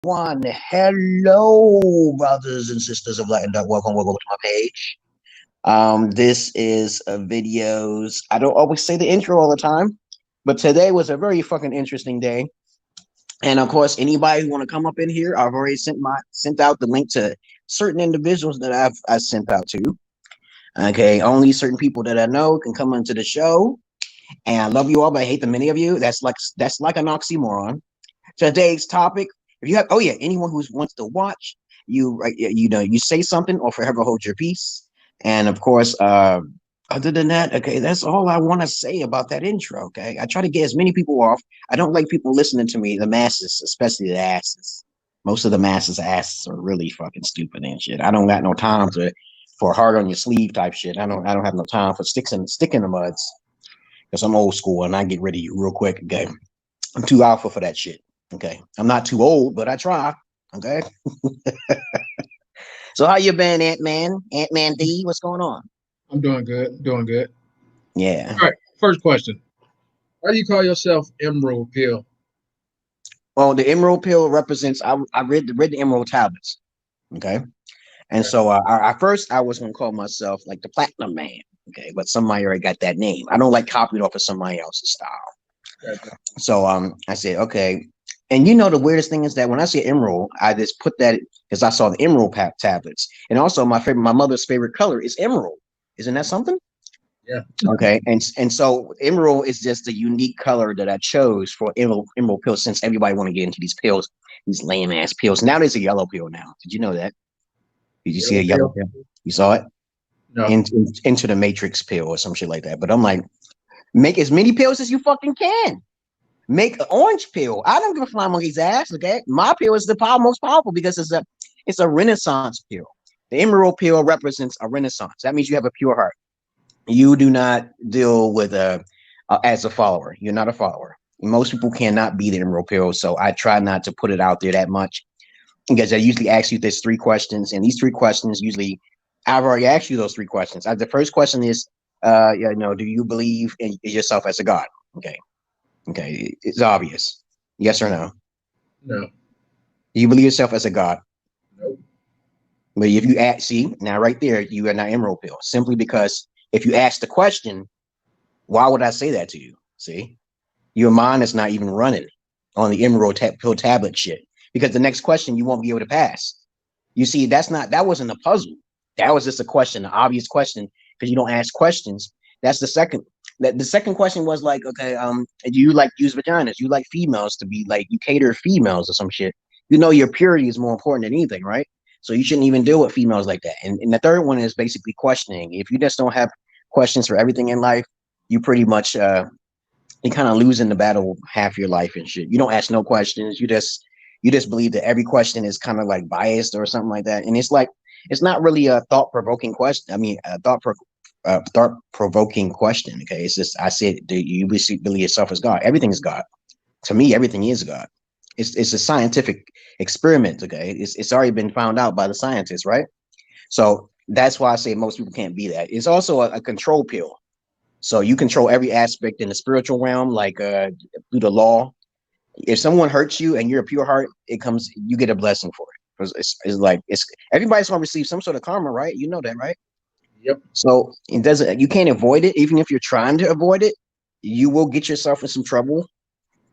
One, hello, brothers and sisters of Latin. Welcome to my page. This is videos. I don't always say the intro all the time, but today was a very fucking interesting day. And of course, anybody who want to come up in here, I've already sent out the link to certain individuals that I sent out to. Okay, only certain people that I know can come into the show. And I love you all, but I hate the many of you. That's like an oxymoron. Today's topic, if you have, oh yeah, anyone who wants to watch, you say something or forever hold your peace. And of course, other than that, okay, that's all I want to say about that intro. Okay, I try to get as many people off. I don't like people listening to me, the masses, especially the asses. Most of the masses asses are really fucking stupid and shit. I don't got no time for hard on your sleeve type shit. I don't have no time for stick in the muds because I'm old school and I get rid of you real quick. Okay, I'm too alpha for that shit. Okay, I'm not too old, but I try. Okay. So how you been, Ant-Man? Ant-Man D, what's going on? I'm doing good. Doing good. Yeah. All right. First question. Why do you call yourself Emerald Pill? Well, the Emerald Pill represents. I read the Emerald tablets. Okay. And so first I was gonna call myself like the Platinum Man. Okay, but somebody already got that name. I don't like copying off of somebody else's style. Gotcha. So I said, okay. And you know the weirdest thing is that when I say emerald, I just put that because I saw the emerald tablets, and also my mother's favorite color is emerald. Isn't that something? Yeah. Okay, and so emerald is just a unique color that I chose for emerald pills since everybody want to get into these pills, these lame ass pills. Now there's a yellow pill now. Did you know that? Did you see a yellow pill? You saw it? No. Into the Matrix pill or some shit like that. But I'm like, make as many pills as you fucking can. Make an orange pill. I don't give a flying monkey's ass. Okay, my pill is the most powerful because it's a Renaissance pill. The emerald pill represents a Renaissance. That means you have a pure heart. You do not deal with as a follower. You're not a follower. Most people cannot be the emerald pill, so I try not to put it out there that much because I usually ask you this 3 questions, and these 3 questions usually I've already asked you those 3 questions. The first question is, do you believe in yourself as a god? Okay, it's obvious. Yes or no? No. Do you believe yourself as a god? Nope. But if you see now right there, you are not emerald pill. Simply because if you ask the question, why would I say that to you? See, your mind is not even running on the emerald pill tablet shit because the next question you won't be able to pass. You see, that wasn't a puzzle. That was just a question, an obvious question because you don't ask questions. That's the second. The second question was like, okay, do you like use vaginas? You like females to be like you cater females or some shit. You know your purity is more important than anything, right? So you shouldn't even deal with females like that. And the third one is basically questioning. If you just don't have questions for everything in life, you pretty much you kind of losing the battle half your life and shit. You don't ask no questions. You just believe that every question is kind of like biased or something like that. And it's like it's not really a thought-provoking question. I mean, a thought-provoking question. Okay, it's just I said, do you believe yourself as God? Everything is God. To me, everything is God. It's a scientific experiment. Okay, it's already been found out by the scientists, right? So that's why I say most people can't be that. It's also a control pill. So you control every aspect in the spiritual realm, like through the law. If someone hurts you and you're a pure heart, you get a blessing for it. It's like everybody's gonna receive some sort of karma, right? You know that, right? Yep. So you can't avoid it, even if you're trying to avoid it, you will get yourself in some trouble.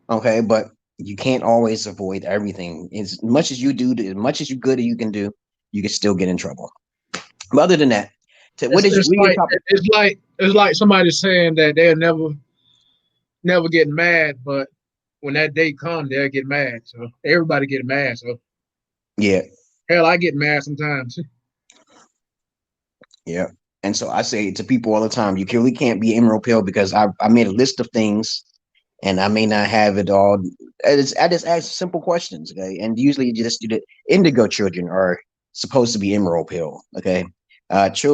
Okay, but you can't always avoid everything. As much as you do, as much as you good you can do, you can still get in trouble. But other than that, it's like somebody saying that they'll never get mad, but when that day comes, they'll get mad. So everybody get mad. So yeah. Hell, I get mad sometimes. Yeah. And so I say to people all the time, you really can't be emerald pill because I made a list of things and I may not have it all. I just ask simple questions. Okay. And usually you just do the indigo children are supposed to be emerald pill. Okay.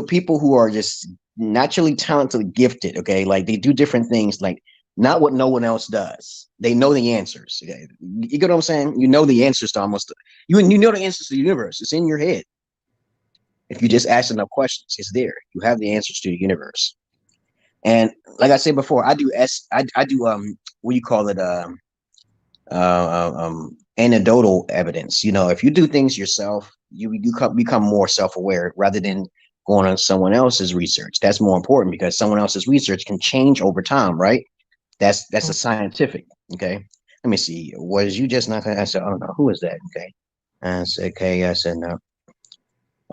People who are just naturally talented, gifted. Okay. Like they do different things, like not what no one else does. They know the answers. Okay. You get what I'm saying? You know the answers to you know the answers to the universe. It's in your head. If you just ask enough questions, it's there. You have the answers to the universe. And like I said before, I do what you call it, anecdotal evidence. You know, if you do things yourself, you become more self-aware rather than going on someone else's research. That's more important because someone else's research can change over time, right? That's a scientific. Okay. Let me see. Was you just not? I said, oh no, who is that? Okay. I said, okay. I said no.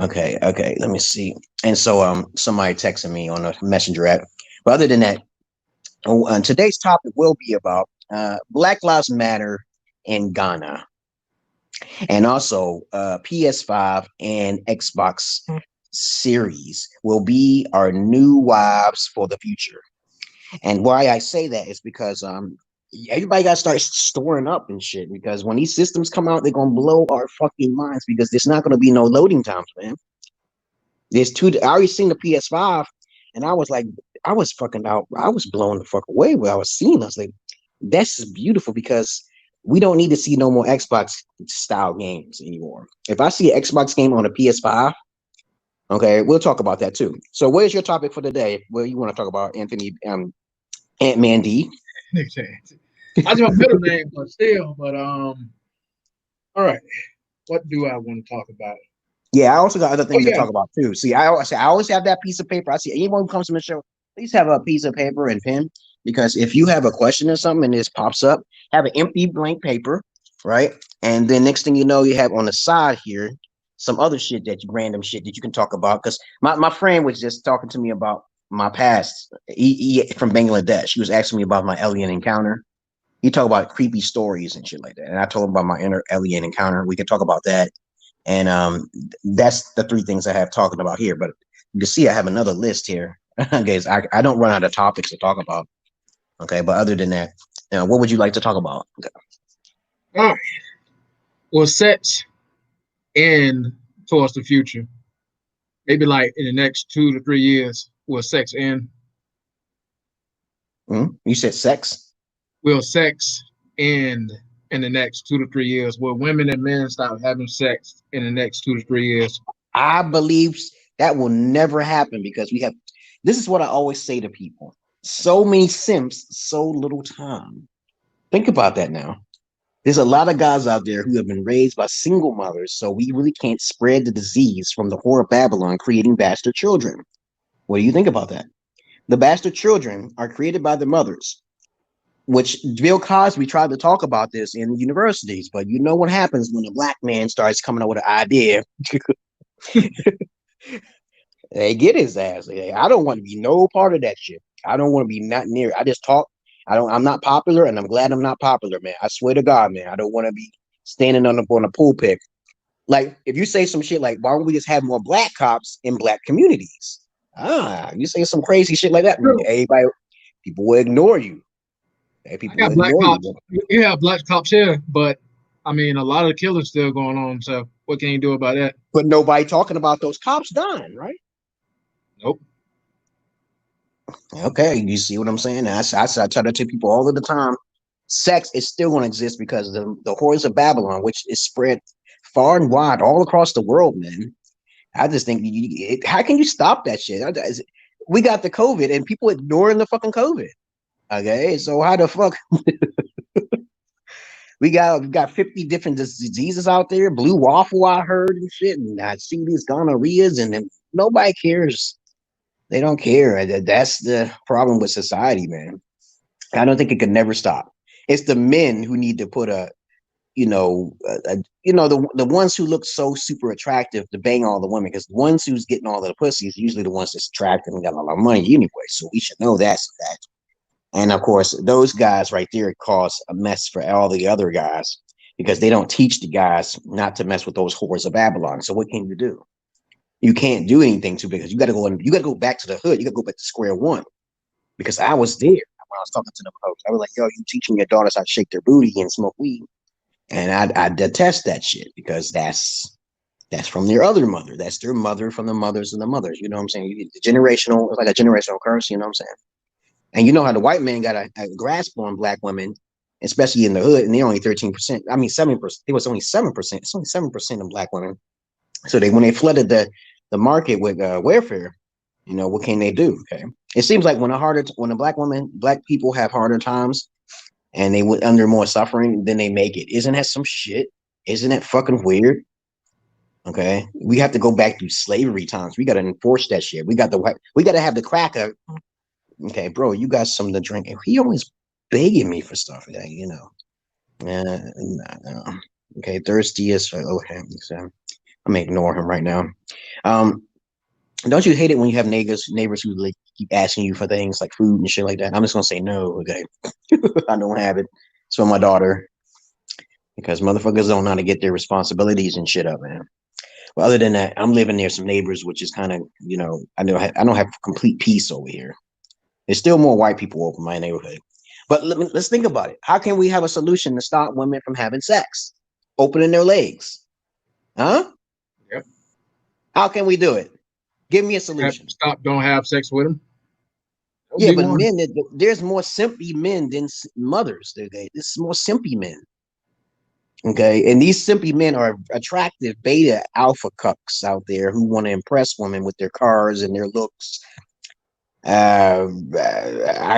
Okay. Okay. Let me see. And so somebody texted me on a messenger app. But other than that, today's topic will be about Black Lives Matter in Ghana, and also PS5 and Xbox Series will be our new wives for the future. And why I say that is because everybody got to start storing up and shit, because when these systems come out, they're gonna blow our fucking minds, because there's not gonna be no loading times, man. There's two. I already seen the PS5, and I was like, I was fucking out. I was blown the fuck away when I was seeing. I was like, that's beautiful, because we don't need to see no more Xbox style games anymore. If I see an Xbox game on a PS5, okay, we'll talk about that too. So, where's your topic for today? What you want to talk about, Anthony? Ant-Man D. I just my middle name, but still. But all right. What do I want to talk about? Yeah, I also got other things to talk about too. See, I always have that piece of paper. I see anyone who comes to the show, please have a piece of paper and pen, because if you have a question or something and this pops up, have an empty blank paper, right? And then next thing you know, you have on the side here some other shit random shit that you can talk about. Because my friend was just talking to me about my past. He from Bangladesh. He was asking me about my alien encounter. He talked about creepy stories and shit like that. And I told him about my inner alien encounter. We can talk about that. And that's the three things I have talking about here. But you can see I have another list here. Guys, I don't run out of topics to talk about. Okay, but other than that, what would you like to talk about? Okay. All right. Well, sex end towards the future. Maybe like in the next 2 to 3 years, will sex end? You said sex? Will sex end in the next 2 to 3 years? Will women and men stop having sex in the next 2 to 3 years? I believe that will never happen, because this is what I always say to people. So many simps, so little time. Think about that now. There's a lot of guys out there who have been raised by single mothers, so we really can't spread the disease from the whore of Babylon creating bastard children. What do you think about that? The bastard children are created by their mothers, which Bill Cosby tried to talk about this in universities, but you know what happens when a black man starts coming up with an idea. They get his ass. I don't want to be no part of that shit. I don't want to be not near. I just talk. I'm not popular, and I'm glad I'm not popular, man. I swear to God, man. I don't want to be standing on a pulpit. Like, if you say some shit like, why don't we just have more black cops in black communities? You say some crazy shit like that, everybody, people will ignore you. People will black cops. You have black cops here, but I mean, a lot of the killers still going on. So what can you do about that? But nobody talking about those cops dying, right? Nope. Okay, you see what I'm saying? I try to tell people all of the time, sex is still going to exist, because the hordes of Babylon, which is spread far and wide all across the world, man. I just think, how can you stop that shit? We got the COVID and people ignoring the fucking COVID. Okay, so how the fuck? we got 50 different diseases out there. Blue waffle, I heard, and shit, and I see these gonorrheas, and nobody cares. They don't care. That's the problem with society, man. I don't think it could never stop. It's the men who need to put the ones who look so super attractive to bang all the women, because the ones who's getting all of the pussy is usually the ones that's attractive and got a lot of money anyway. So we should know that's that. And of course, those guys right there cause a mess for all the other guys, because they don't teach the guys not to mess with those whores of Babylon. So what can you do? You can't do anything too, because you got to go back to the hood. You got to go back to square one, because I was there when I was talking to them folks. I was like, yo, you teaching your daughters how to shake their booty and smoke weed. And I detest that shit, because that's from their other mother. That's their mother from the mothers and the mothers. You know what I'm saying? It's like a generational curse. You know what I'm saying? And you know how the white man got a grasp on black women, especially in the hood, and they're only 13%. I mean, 7%. It was only 7%. It's only 7% of black women. So when they flooded the market with welfare, what can they do? Okay, it seems like when black people have harder times, and they went under more suffering than they make it. Isn't that some shit? Isn't that fucking weird? Okay, we have to go back through slavery times. We got to enforce that shit. We got to have the cracker. Okay, bro, you got something to drink. He always begging me for stuff. You know. Okay, thirsty as okay. So I'm gonna ignore him right now. Um, don't you hate it when you have neighbors who like keep asking you for things like food and shit like that? I'm just gonna say no. Okay, I don't have it. It's for my daughter because motherfuckers don't know how to get their responsibilities and shit up, man. Well, other than that, I'm living near some neighbors, which is kind of, you know, I don't have complete peace over here. There's still more white people over my neighborhood. But let's think about it. How can we have a solution to stop women from having sex, opening their legs? Huh? Yep. How can we do it? Give me a solution. Stop, don't have sex with them. Yeah, but men, there's more simpy men than mothers. There's more simpy men. Okay, and these simpy men are attractive beta alpha cucks out there who want to impress women with their cars and their looks. I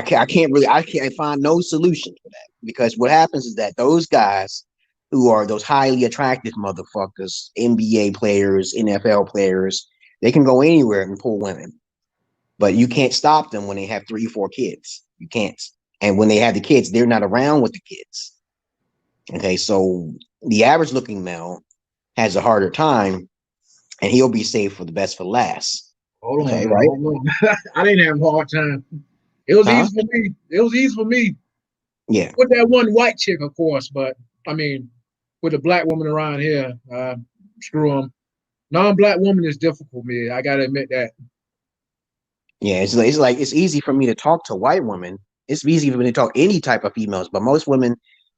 can't find no solution for that, because what happens is that those guys who are those highly attractive motherfuckers, NBA players, NFL players, they can go anywhere and pull women, but you can't stop them when they have 3 or 4 kids. You can't. And when they have the kids, they're not around with the kids. Okay, so the average looking male has a harder time, and he'll be saved for the best for last. Hold okay, on, right? hold on. I didn't have a hard time. It was easy for me. It was easy for me. Yeah. With that one white chick, of course, but I mean, with a black woman around here, screw them. Non-black woman is difficult for me. I gotta admit that. Yeah, it's easy for me to talk to white women. It's easy for me to talk any type of females, but most women,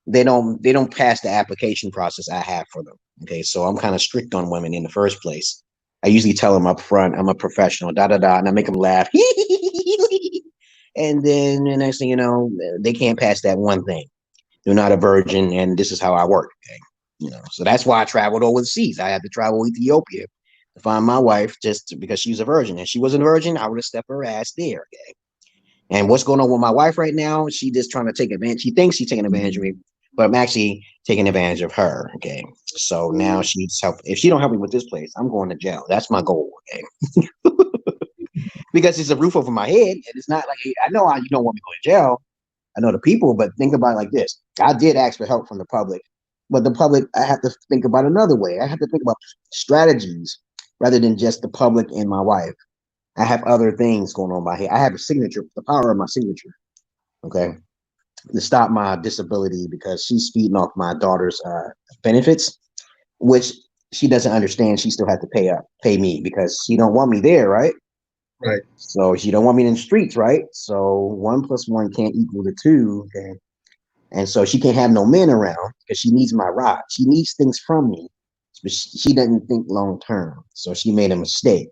they don't pass the application process I have for them. Okay, so I'm kind of strict on women in the first place. I usually tell them up front, I'm a professional, da da da, and I make them laugh. And then the next thing you know, they can't pass that one thing. You're not a virgin, and this is how I work. Okay, you know, so that's why I traveled overseas. I had to travel Ethiopia to find my wife just because she's a virgin. And she wasn't a virgin, I would have stepped her ass there. Okay. And what's going on with my wife right now? She just trying to take advantage. She thinks she's taking advantage of me, but I'm actually taking advantage of her. Okay. So now she's help. If she don't help me with this place, I'm going to jail. That's my goal. Okay. Because it's a roof over my head, and it's not like I know you don't want me to go to jail. I know the people, but think about it like this. I did ask for help from the public, but the public, I have to think about another way. I have to think about strategies rather than just the public and my wife. I have other things going on by here. I have a signature, the power of my signature, okay, to stop my disability because she's feeding off my daughter's benefits, which she doesn't understand. She still has to pay me because she don't want me there, right? Right. So she don't want me in the streets, right? So 1 + 1 can't equal to 2, okay? And so she can't have no men around because she needs my ride. She needs things from me, but she doesn't think long term. So she made a mistake,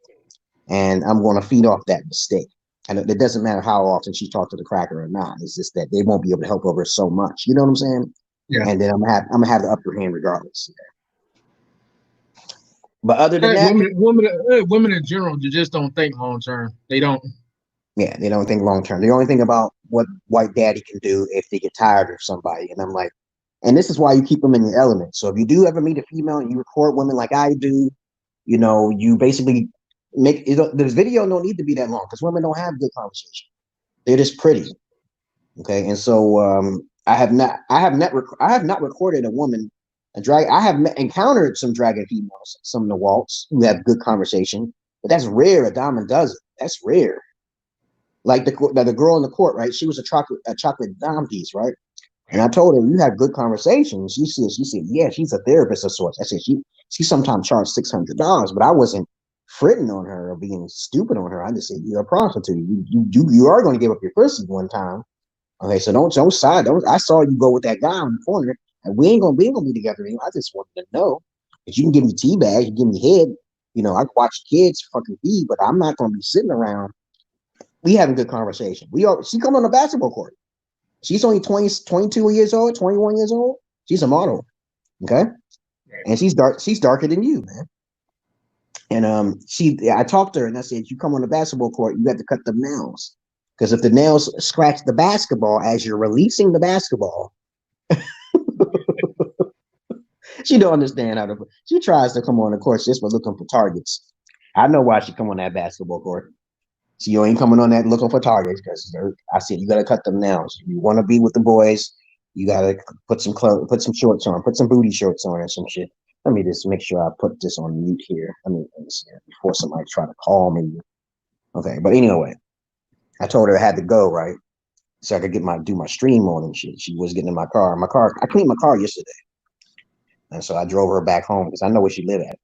and I'm going to feed off that mistake. And it doesn't matter how often she talked to the cracker or not. It's just that they won't be able to help over so much. You know what I'm saying? Yeah. And then I'm gonna have the upper hand regardless. But other than that, women in general, you just don't think long term. They don't. Yeah, they don't think long term. They only think about what white daddy can do if they get tired of somebody. And I'm like, and this is why you keep them in your element. So if you do ever meet a female and you record women like I do, you know, you basically make this video don't need to be that long because women don't have good conversation. They're just pretty. Okay. And so I have not recorded a woman, I have encountered some dragon females, some of the waltz who have good conversation, but that's rare. A diamond does it. That's rare. Like the girl in the court, right? She was a chocolate dime piece, right? And I told her, you have good conversations. She said, yeah, she's a therapist of sorts. I said, she sometimes charged $600, but I wasn't fritting on her or being stupid on her. I just said, you're a prostitute. You are going to give up your pussy one time. Okay, so don't side. I saw you go with that guy in the corner, and we ain't gonna be together anymore. I just wanted to know if you can give me tea bag, you give me head. You know, I can watch kids fucking feed, but I'm not gonna be sitting around. We having good conversation. She come on the basketball court. She's only 22 years old, 21 years old. She's a model. Okay. And she's darker than you, man. And I talked to her and I said, you come on the basketball court, you have to cut the nails. Because if the nails scratch the basketball as you're releasing the basketball, She don't understand how to. She tries to come on the court just for looking for targets. I know why she come on that basketball court. She ain't coming on that looking for targets because I said you gotta cut them down. So you want to be with the boys, you gotta put some clothes, put some shorts on, put some booty shorts on, and some shit. Let me just make sure I put this on mute here. Let me see before somebody try to call me. Okay, but anyway, I told her I had to go right so I could do my stream on and shit. She was getting in my car. I cleaned my car yesterday, and so I drove her back home because I know where she live at.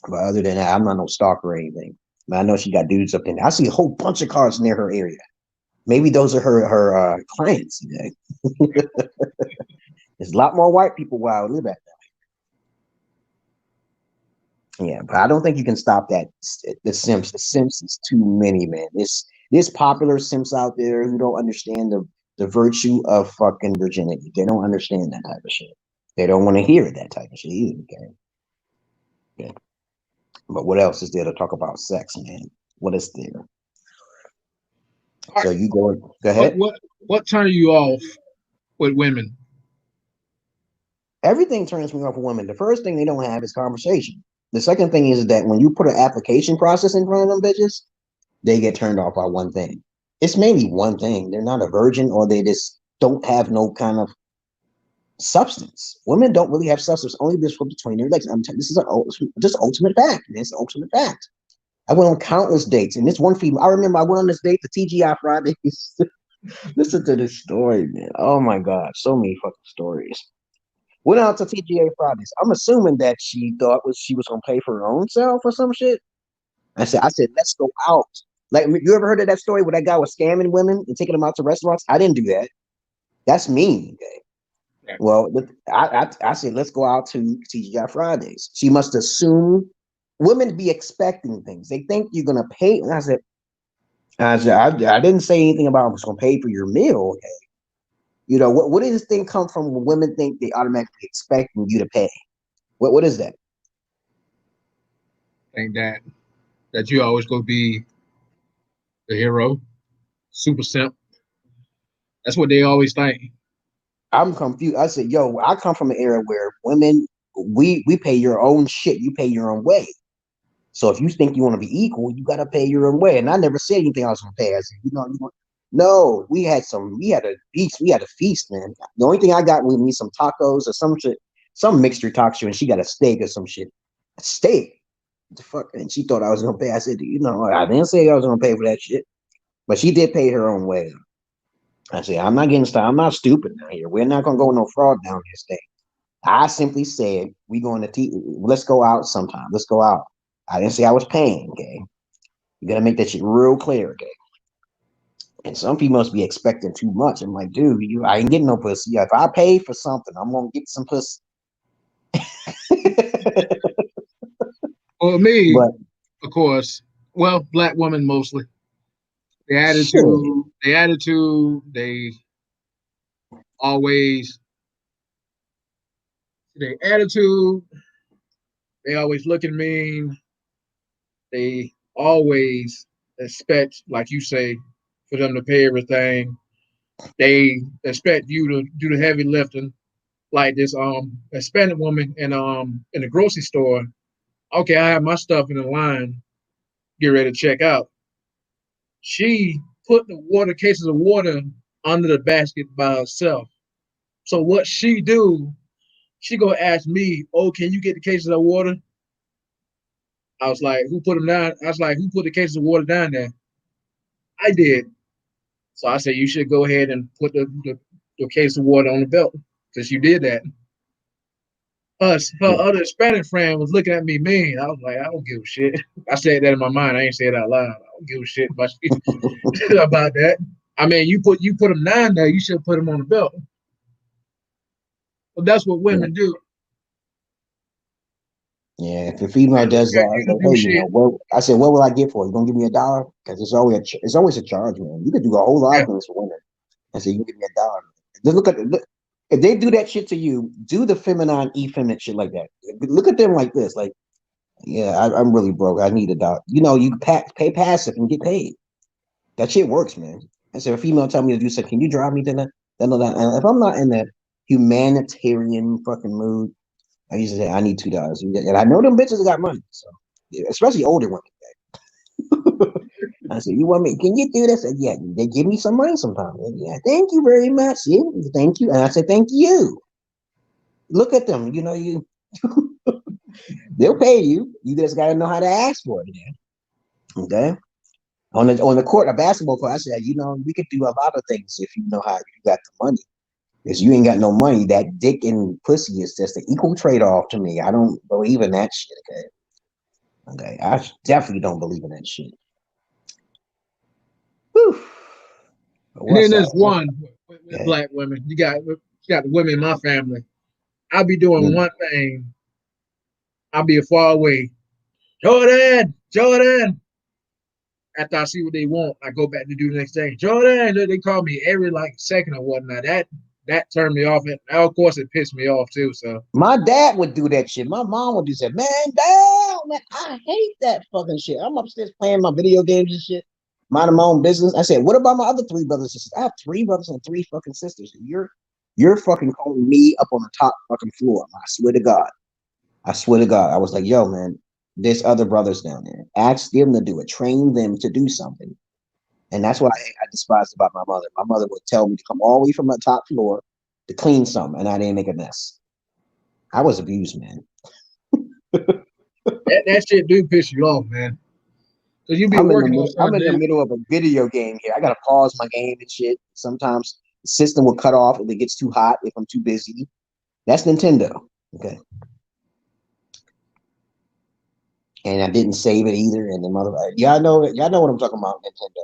But other than that, I'm not no stalker or anything. But I know she got dudes up in there. I see a whole bunch of cars near her area. Maybe those are her clients. You know? There's a lot more white people where I live at now. Yeah, but I don't think you can stop that. The Simps is too many, man. There's popular Simps out there who don't understand the virtue of fucking virginity. They don't understand that type of shit. They don't want to hear that type of shit either. Okay. Yeah. But what else is there to talk about sex, man? What is there? So you go ahead. What turn you off with women? Everything turns me off with women. The first thing they don't have is conversation. The second thing is that when you put an application process in front of them bitches, they get turned off by one thing. It's mainly one thing. They're not a virgin or they just don't have no kind of substance. Women don't really have substance, only this between their legs. This is just ultimate fact. It's ultimate fact. I went on countless dates, and this one female, I remember I went on this date, the TGI Fridays. Listen to this story, man. Oh my God, so many fucking stories. Went out to TGA Fridays. I'm assuming that she thought she was gonna pay for her own self or some shit. I said, let's go out. Like, you ever heard of that story where that guy was scamming women and taking them out to restaurants? I didn't do that. That's mean. Okay. Yeah. Well, I said, let's go out to TGI Fridays. She must assume women be expecting things. They think you're gonna pay. And I said, I didn't say anything about I was gonna pay for your meal. Okay. You know, what does this thing come from when women think they automatically expecting you to pay? What is that? I think that you always gonna be the hero, super simp. That's what they always think. I'm confused. I said, yo, I come from an era where women, we pay your own shit. You pay your own way. So if you think you want to be equal, you got to pay your own way. And I never said anything I was going to pay. I said, no, we had a feast, man. The only thing I got was me some tacos or some shit, some mixture taco, and she got a steak or some shit. A steak? What the fuck? And she thought I was going to pay. I said, I didn't say I was going to pay for that shit. But she did pay her own way. I said, I'm not getting started. I'm not stupid down here. We're not going to go no fraud down this thing. I simply said, let's go out sometime. Let's go out. I didn't say I was paying, okay? You got to make that shit real clear, okay? And some people must be expecting too much. I'm like, dude, I ain't getting no pussy. Yeah, if I pay for something, I'm going to get some pussy. Well, me, of course, black women mostly. The attitude, they always, their attitude, they always looking mean. They always expect, like you say, for them to pay everything. They expect you to do the heavy lifting. Like this Hispanic woman in the grocery store. Okay, I have my stuff in the line, get ready to check out. She put the cases of water under the basket by herself. So what she do, she gonna ask me, oh, can you get the cases of water? I was like, who put them down? I was like, who put the cases of water down there? I did. So I said, you should go ahead and put the case of water on the belt because you did that. Her other Hispanic friend was looking at me mean. I was like, I don't give a shit. I said that in my mind. I ain't say it out loud. I don't give a shit about that. I mean, you put them down there. You should put them on the belt. But that's what women do. Yeah, if a female does that, I was like, hey, I said, what will I get for it? You gonna give me $1? Because it's always a charge, man. You could do a whole lot of things for women. I said, you can give me $1. Just if they do that shit to you, do the feminine, effeminate shit like that. Look at them like this, like, yeah, I'm really broke. I need $1. You pay passive and get paid. That shit works, man. I said, if a female tell me to do something, can you drive me to that? And if I'm not in that humanitarian fucking mood, I used to say, I need $2. And I know them bitches got money. So yeah, especially older women. I said, you want me? Can you do this? I said, yeah, they give me some money sometimes. Yeah, thank you very much. Yeah, thank you. And I said, thank you. Look at them. You know, they'll pay you. You just gotta know how to ask for it, man. Okay. On the court, a basketball court, I said, you know, we could do a lot of things if you know how you got the money. Because you ain't got no money, that dick and pussy is just an equal trade-off to me. I don't believe in that shit, okay? Okay, I definitely don't believe in that shit. Whew. And then What's up? there's one with Yeah. black women. You got the women in my family. I'll be doing one thing. I'll be far away. Jordan, Jordan. After I see what they want, I go back to do the next thing. Jordan, they call me every like second or whatnot. That turned me off. And of course, it pissed me off too. So My dad would do that shit. My mom would do that. Man, damn, man, I hate that fucking shit. I'm upstairs playing my video games and shit, minding my own business. I said, what about my other three brothers and sisters? I have three brothers and three fucking sisters. You're fucking calling me up on the top fucking floor. I swear to God. I swear to God. I was like, yo, man, there's other brothers down there. Ask them to do it. Train them to do something. And that's what I despised about my mother. My mother would tell me to come all the way from the top floor to clean something, and I didn't make a mess. I was abused, man. that shit do piss you off, man. Because you be working on I'm in the something. middle of a video game here. I gotta pause my game and shit. Sometimes the system will cut off if it gets too hot, if I'm too busy. That's Nintendo. Okay. And I didn't save it either. And the mother, y'all know what I'm talking about, Nintendo.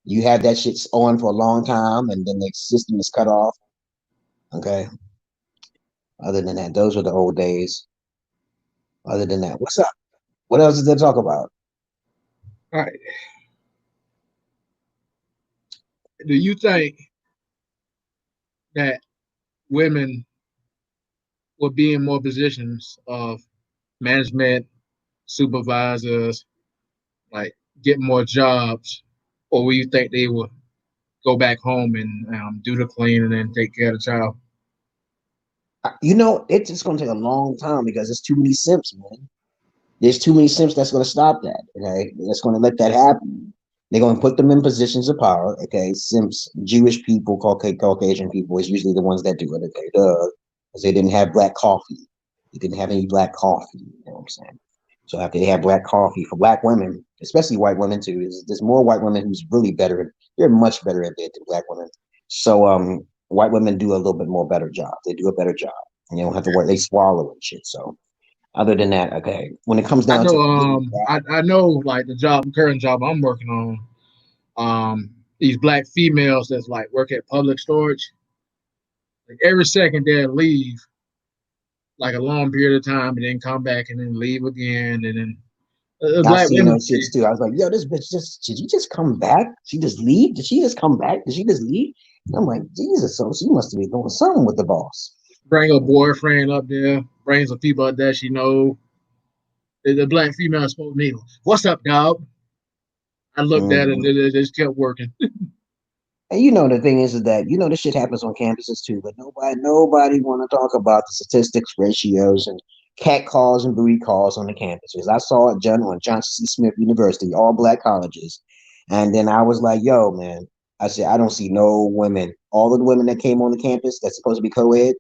You have that shit on for a long time, and then the system is cut off. Okay. Other than that, those were the old days. Other than that, what's up? What else is there to talk about? All right. Do you think that women will be in more positions of management, supervisors, like get more jobs, or will you think they will go back home and do the cleaning and take care of the child? You know, it's just gonna take a long time because there's too many simps, man. There's too many simps that's gonna stop that. Okay, that's gonna let that happen. They're gonna put them in positions of power. Okay, simps, Jewish people, Caucasian people is usually the ones that do it. Okay, because they didn't have black coffee. They didn't have any black coffee. You know what I'm saying? So after they have black coffee for black women, especially white women too, there's more white women who's really better. They're much better at it than black women. So white women do a little bit more better job. They do a better job. And they don't have to work. They swallow and shit. So other than that, okay. When it comes I down to know I know like current job I'm working on, these black females that's like work at public storage, like every second they'll leave like a long period of time and then come back and then leave again and then I black seen women. those shits too. I was like, yo, this bitch did she just come back? She just leave? Did she just come back? Did she just leave? And I'm like, Jesus, so she must be doing something with the boss. Bring her boyfriend up there, bring some people up there she know. The black female spoke to me, "What's up, dog?" I looked at it and it just kept working. And you know the thing is that you know this shit happens on campuses too, but nobody want to talk about the statistics, ratios, and cat calls and booty calls on the campuses. I saw it on Johnson C. Smith University, all black colleges, and then I was like, "Yo, man," I said, "I don't see no women. All of the women that came on the campus that's supposed to be co-ed,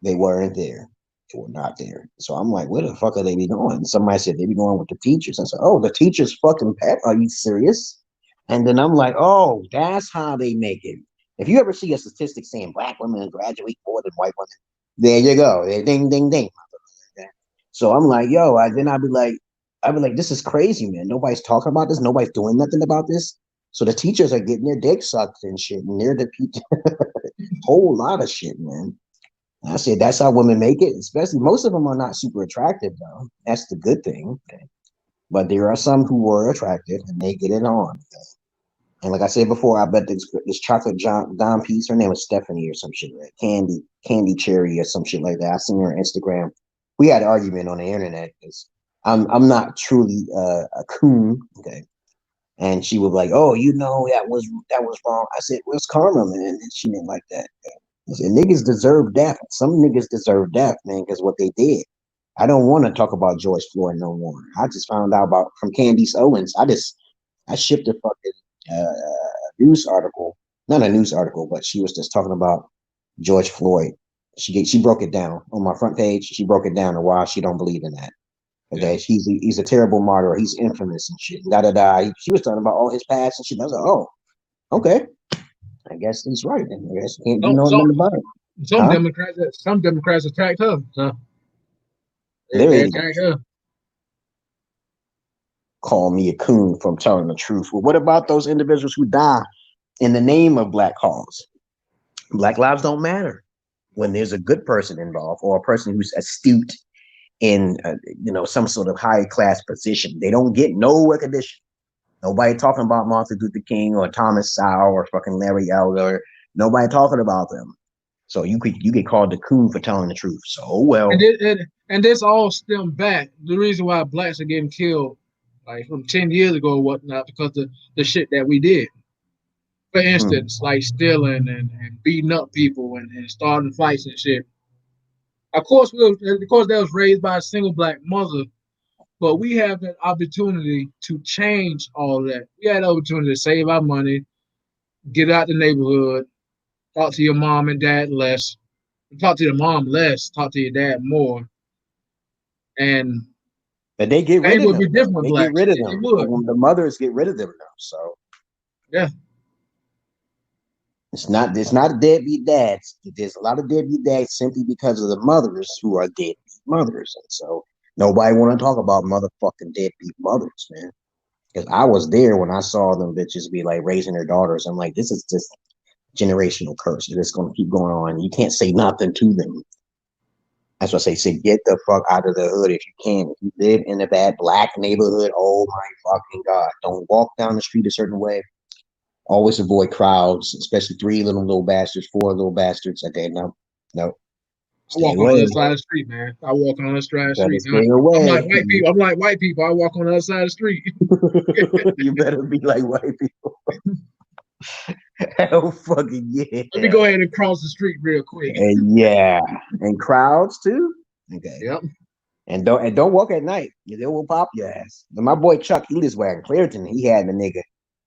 they weren't there. They were not there. So I'm like, where the fuck are they be going?" Somebody said they be going with the teachers. I said, oh, the teachers fucking pet. Are you serious? And then I'm like, oh, that's how they make it. If you ever see a statistic saying black women graduate more than white women, there you go. Ding, ding, ding. So I'm like, yo, I'd be like, this is crazy, man. Nobody's talking about this. Nobody's doing nothing about this. So the teachers are getting their dick sucked and shit, and they're the whole lot of shit, man. I said that's how women make it. Especially most of them are not super attractive though. That's the good thing. Okay. But there are some who were attractive and they get it on. Okay. And like I said before, I bet this chocolate Dom piece, her name was Stephanie or some shit, right? Candy Cherry or some shit like that. I seen her on Instagram. We had an argument on the internet because I'm not truly a coon, okay. And she was like, "Oh, you know that was wrong." I said, "What's karma, man?" And she didn't like that. Okay. And niggas deserve death. Some niggas deserve death, man, because what they did. I don't want to talk about George Floyd no more. I just found out about from Candace Owens. I shipped a fucking news article, not a news article, but she was just talking about George Floyd. She broke it down on my front page. She broke it down and why she don't believe in that. Okay, yeah. He's a terrible martyr. He's infamous and shit. Da da da. She was talking about all his past and shit. I was like, oh, okay. I guess he's right. I guess can't do nothing about it. Some Democrats attacked her. So they attacked her. Call me a coon from telling the truth. Well, what about those individuals who die in the name of Black cause? Black lives don't matter when there's a good person involved or a person who's astute in some sort of high class position. They don't get no recognition. Nobody talking about Martin Luther King or Thomas Sowell or fucking Larry Elder. Nobody talking about them. So you get called the coon for telling the truth. So well. And this all stemmed back. The reason why blacks are getting killed like from 10 years ago or whatnot, because of the shit that we did. For instance, like stealing and beating up people and starting fights and shit. Of course, that was raised by a single Black mother, but we have that opportunity to change all that. We had the opportunity to save our money, get out the neighborhood, talk to your mom and dad less, talk to your mom less, talk to your dad more, and but they get rid of them. They get rid of them. The mothers get rid of them now. So yeah. It's not deadbeat dads. There's a lot of deadbeat dads simply because of the mothers who are deadbeat mothers. And so nobody want to talk about motherfucking deadbeat mothers, man. Because I was there when I saw them bitches be like raising their daughters. I'm like, this is just generational curse. It's going to keep going on. You can't say nothing to them. That's what I say get the fuck out of the hood if you can. If you live in a bad Black neighborhood, oh my fucking God. Don't walk down the street a certain way. Always avoid crowds, especially 3 little bastards, 4 little bastards. Okay, no. I walk on the other side of the street, man. I walk on the other side of the street. Stay away. I'm like white people. I walk on the other side of the street. You better be like white people. Hell fucking yeah. Let me go ahead and cross the street real quick. And crowds too. Okay. Yep. And don't walk at night. They will pop your ass. And my boy Chuck, he lives in Clairton. He had the nigga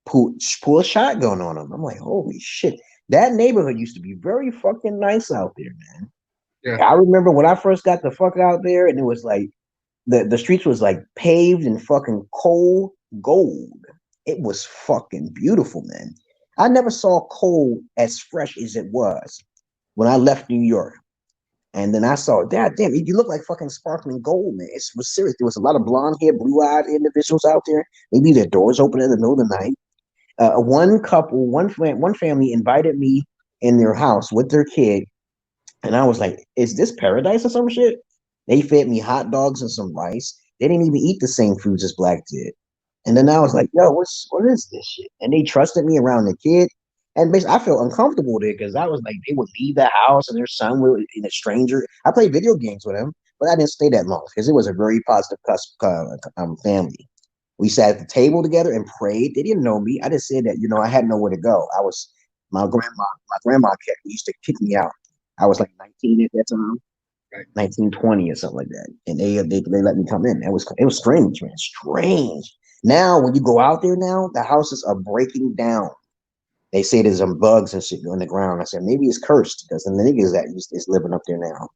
pull a shotgun on him. I'm like, holy shit. That neighborhood used to be very fucking nice out there, man. Yeah. I remember when I first got the fuck out there, and it was like the streets was like paved in fucking coal gold. It was fucking beautiful, man. I never saw coal as fresh as it was when I left New York. And then I saw, damn, you look like fucking sparkling gold, man. It was serious. There was a lot of blonde-haired, blue-eyed individuals out there. Maybe their doors open in the middle of the night. One family invited me in their house with their kid, and I was like, "Is this paradise or some shit?" They fed me hot dogs and some rice. They didn't even eat the same foods as Black did. And then I was like, "Yo, what is this shit?" And they trusted me around the kid, and basically, I felt uncomfortable there because I was like, they would leave the house and their son would, a stranger. I played video games with him, but I didn't stay that long because it was a very positive family. We sat at the table together and prayed. They didn't know me. I just said that, I had nowhere to go. My grandma used to kick me out. I was like 19 at that time, right. 19, 20 or something like that. And they let me come in. It was strange, man. Strange. Now, when you go out there now, the houses are breaking down. They say there's some bugs and shit on the ground. I said, maybe it's cursed because the niggas that is living up there now.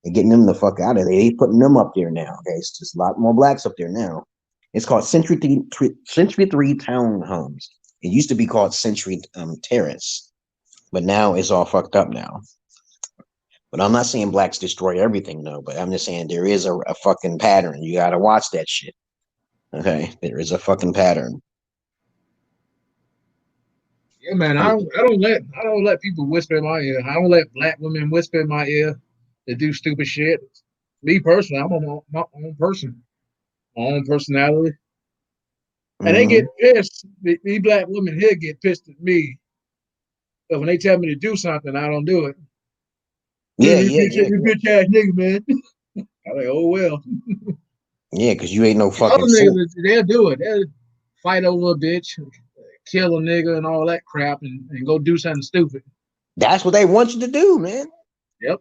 They're getting them the fuck out of there. They putting them up there now. Okay, it's just a lot more Blacks up there now. It's called Century 3 Townhomes. It used to be called Century Terrace, but now it's all fucked up now. But I'm not saying Blacks destroy everything, no. But I'm just saying there is a fucking pattern. You gotta watch that shit. Okay, there is a fucking pattern. Yeah, man. I don't let people whisper in my ear. I don't let Black women whisper in my ear to do stupid shit. Me personally, I'm my own person. My own personality. And they get pissed. These Black women here get pissed at me. But when they tell me to do something, I don't do it. Yeah. You bitch ass nigga, man. I'm like, oh well. Yeah, because you ain't no fucking. Other niggas, they'll do it. They'll fight over a bitch, kill a nigga, and all that crap, and go do something stupid. That's what they want you to do, man. Yep.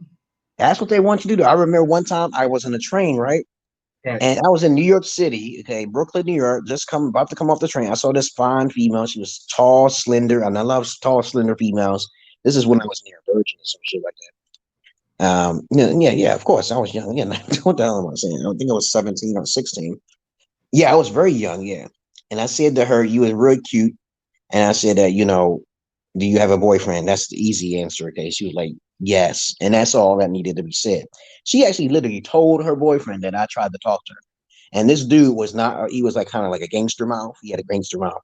That's what they want you to do. I remember one time I was on a train, right? Right. And I was in New York City, okay, Brooklyn, New York, about to come off the train. I saw this fine female. She was tall, slender, and I love tall, slender females. This is when I was near Virgin or some shit like that. Yeah, of course. I was young. Yeah, what the hell am I saying? I don't think I was 17 or 16. Yeah, I was very young, yeah. And I said to her, you was real cute. And I said that, do you have a boyfriend? That's the easy answer. Okay. She was like, yes. And that's all that needed to be said. She actually literally told her boyfriend that I tried to talk to her. And this dude was not, he was like kind of like a gangster mouth. He had a gangster mouth.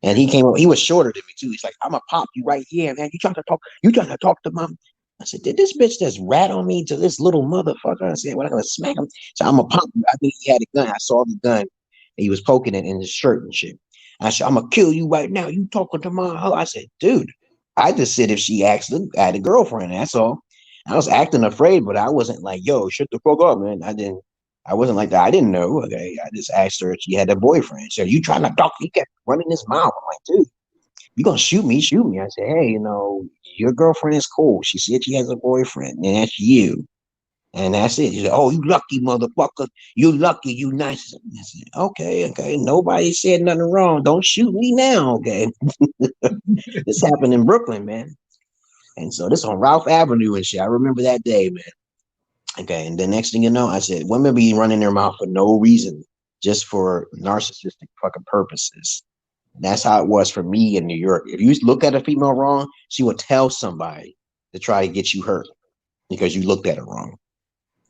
And he came up, he was shorter than me too. He's like, I'm a pop you right here, man. You trying to talk to mom? I said, did this bitch just rat on me to this little motherfucker? I said, what, I'm gonna smack him. So I'm a pop you. I think he had a gun. I saw the gun. He was poking it in his shirt and shit. I said, I'm gonna kill you right now. You talking to my hoe? I said, dude, I just said if she actually had a girlfriend, that's all. I was acting afraid, but I wasn't like, yo, shut the fuck up, man. I wasn't like that. I didn't know. Okay. I just asked her if she had a boyfriend. So you trying to talk? He kept running his mouth. I'm like, dude, you gonna shoot me? Shoot me. I said, hey, your girlfriend is cool. She said she has a boyfriend, and that's you. And that's it. He said, oh, you lucky motherfucker. You lucky, you nice. I said, okay. Nobody said nothing wrong. Don't shoot me now, okay? This happened in Brooklyn, man. And so this on Ralph Avenue and shit. I remember that day, man. Okay, and the next thing you know, I said, women be running their mouth for no reason, just for narcissistic fucking purposes. And that's how it was for me in New York. If you look at a female wrong, she will tell somebody to try to get you hurt because you looked at her wrong.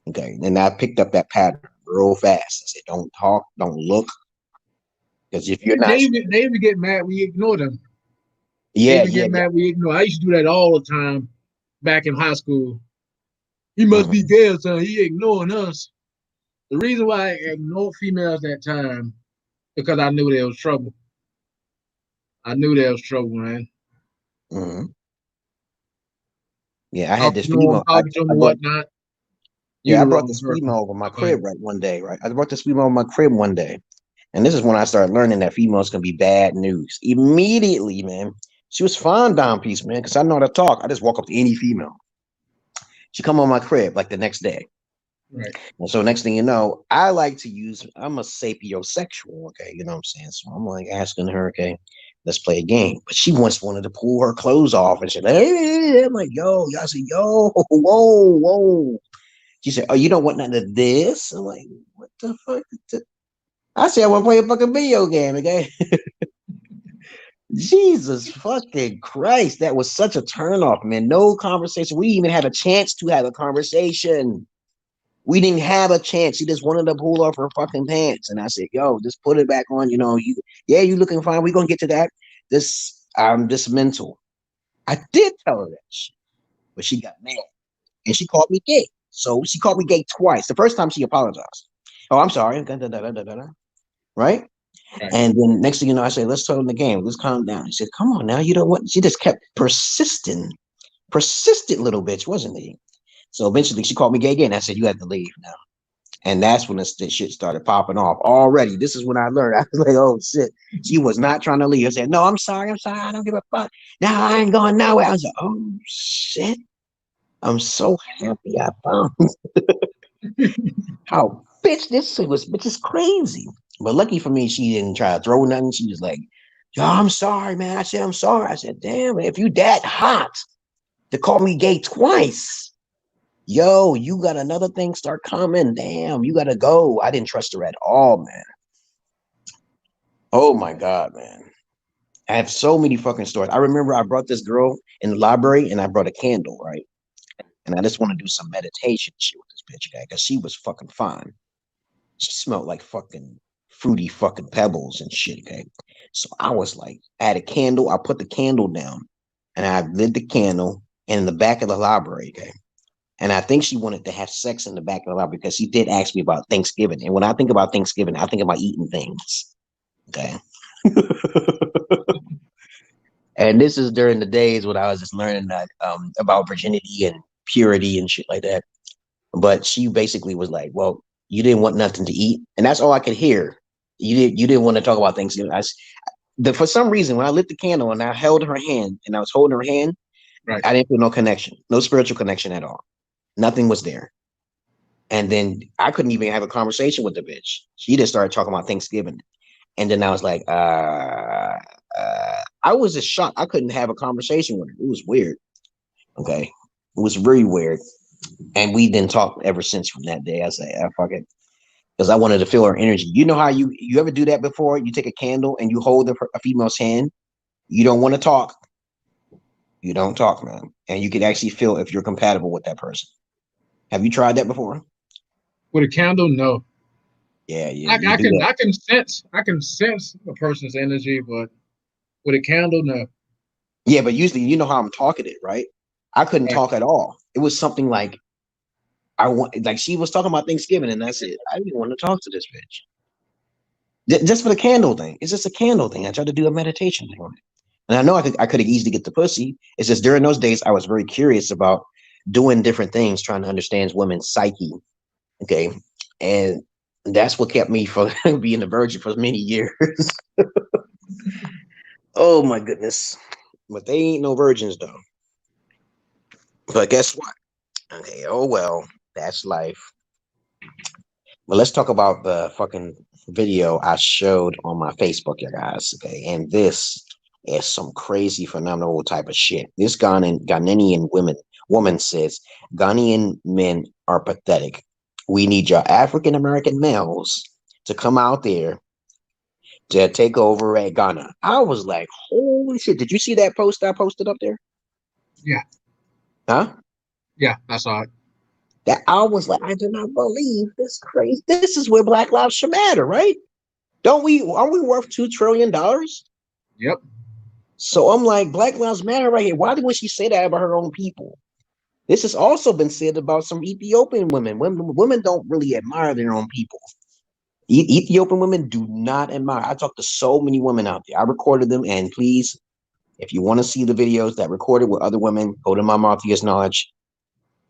Okay, and I picked up that pattern real fast. I said, don't talk, don't look, because if you're not, they even get mad when you ignore them. yeah, They get mad when you ignore. I used to do that all the time back in high school. He must be gay or something. He ignoring us. The reason why I ignored females that time because I knew there was trouble. I knew there was trouble, man. Mm-hmm. Yeah, I had this female. Talking to him and whatnot. Yeah, I brought this female over my crib one day, right? I brought this female over my crib one day. And this is when I started learning that females can be bad news. Immediately, man. She was fine down piece, man, because I know how to talk. I just walk up to any female. She come on my crib like the next day. Right. And so next thing you know, I'm a sapiosexual, okay, you know what I'm saying? So I'm like asking her, okay, let's play a game. But she once wanted to pull her clothes off and she's like, hey, I'm like, yo, y'all say, yo, whoa. She said, oh, you don't want none of this? I'm like, what the fuck? I said, I want to play a fucking video game, okay? Jesus fucking Christ. That was such a turnoff, man. No conversation. We even had a chance to have a conversation. We didn't have a chance. She just wanted to pull off her fucking pants. And I said, yo, just put it back on. You looking fine. We're gonna get to that. This mental. I did tell her that shit, but she got mad. And she called me gay. So she called me gay twice. The first time she apologized. Oh, I'm sorry. Right? And then next thing you know, I said, let's turn the game. Let's calm down. She said, come on now. You don't want. She just kept persistent little bitch, wasn't he? So eventually she called me gay again. I said, you have to leave now. And that's when this shit started popping off already. This is when I learned. I was like, oh shit. She was not trying to leave. I said, no, I'm sorry. I don't give a fuck. Now I ain't going nowhere. I was like, oh shit. I'm so happy I found how bitch is crazy. But lucky for me, she didn't try to throw nothing. She was like, yo, I'm sorry, man. I said, I'm sorry. I said, damn, if you that hot to call me gay twice, yo, you got another thing start coming. Damn, you gotta go. I didn't trust her at all, man. Oh my God, man. I have so many fucking stories. I remember I brought this girl in the library and I brought a candle, right? And I just want to do some meditation shit with this bitch guy because she was fucking fine. She smelled like fucking fruity fucking pebbles and shit, okay? So I was like, I had a candle. I put the candle down and I lit the candle in the back of the library, okay? And I think she wanted to have sex in the back of the library because she did ask me about Thanksgiving. And when I think about Thanksgiving, I think about eating things, okay? And this is during the days when I was just learning that about virginity and purity and shit like that. But she basically was like, well, you didn't want nothing to eat. And that's all I could hear. You didn't want to talk about Thanksgiving. For some reason, when I lit the candle and I held her hand and I was holding her hand, Right. I didn't feel no connection, no spiritual connection at all. Nothing was there. And then I couldn't even have a conversation with the bitch. She just started talking about Thanksgiving. And then I was like, I was just shocked. I couldn't have a conversation with her. It was weird. Okay. It was really weird. And we didn't talk ever since from that day. I said, fuck it. Because I wanted to feel her energy. You know how you ever do that before? You take a candle and you hold a female's hand. You don't want to talk. You don't talk, man. And you can actually feel if you're compatible with that person. Have you tried that before? With a candle, no. Yeah, you I do that. I can sense a person's energy, but with a candle, no. Yeah, but usually you know how I'm talkative, right? I couldn't Right. talk at all. It was something like I want, like she was talking about Thanksgiving, and that's it. I didn't want to talk to this bitch. Just for the candle thing. It's just a candle thing. I tried to do a meditation thing on it. And I know I could have easily get the pussy. It's just during those days I was very curious about doing different things, trying to understand women's psyche. Okay. And that's what kept me from being a virgin for many years. Oh my goodness. But they ain't no virgins though. But guess what? Okay, oh well, that's life. But let's talk about the fucking video I showed on my Facebook, you guys. Okay, and this is some crazy phenomenal type of shit. This Ghanaian woman says Ghanaian men are pathetic. We need your African American males to come out there to take over at Ghana. I was like, holy shit! Did you see that post I posted up there? Yeah. Huh? Yeah, I saw it. That I was like, I do not believe this crazy. This is where Black Lives should matter, right? Don't we? Aren't we worth $2 trillion? Yep. So I'm like, Black Lives Matter right here. Why would she say that about her own people? This has also been said about some Ethiopian women. Women don't really admire their own people. Ethiopian women do not admire. I talked to so many women out there. I recorded them, and please, if you want to see the videos that recorded with other women, go to my Marthia's Knowledge.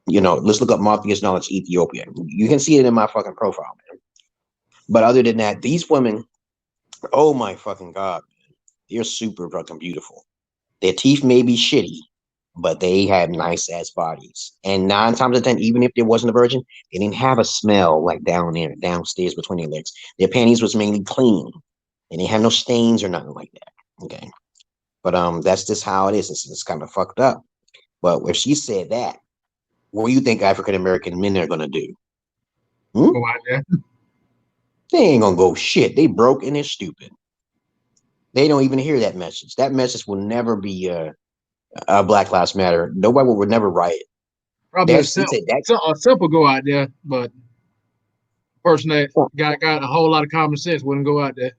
Let's look up Marthia's Knowledge Ethiopia. You can see it in my fucking profile, man. But other than that, these women, oh my fucking God, they're super fucking beautiful. Their teeth may be shitty, but they have nice ass bodies. And 9 times out of 10, even if there wasn't a virgin, they didn't have a smell like down there, downstairs between their legs. Their panties was mainly clean, and they had no stains or nothing like that. Okay, but that's just how it is. It's kind of fucked up. But if she said that, what do you think African American men are gonna do? Hmm? Go out there. They ain't gonna go shit. They broke and they're stupid. They don't even hear that message. That message will never be Black Lives Matter. Nobody would never riot. Probably That's they say that a simple go out there, but a person that got a whole lot of common sense wouldn't go out there.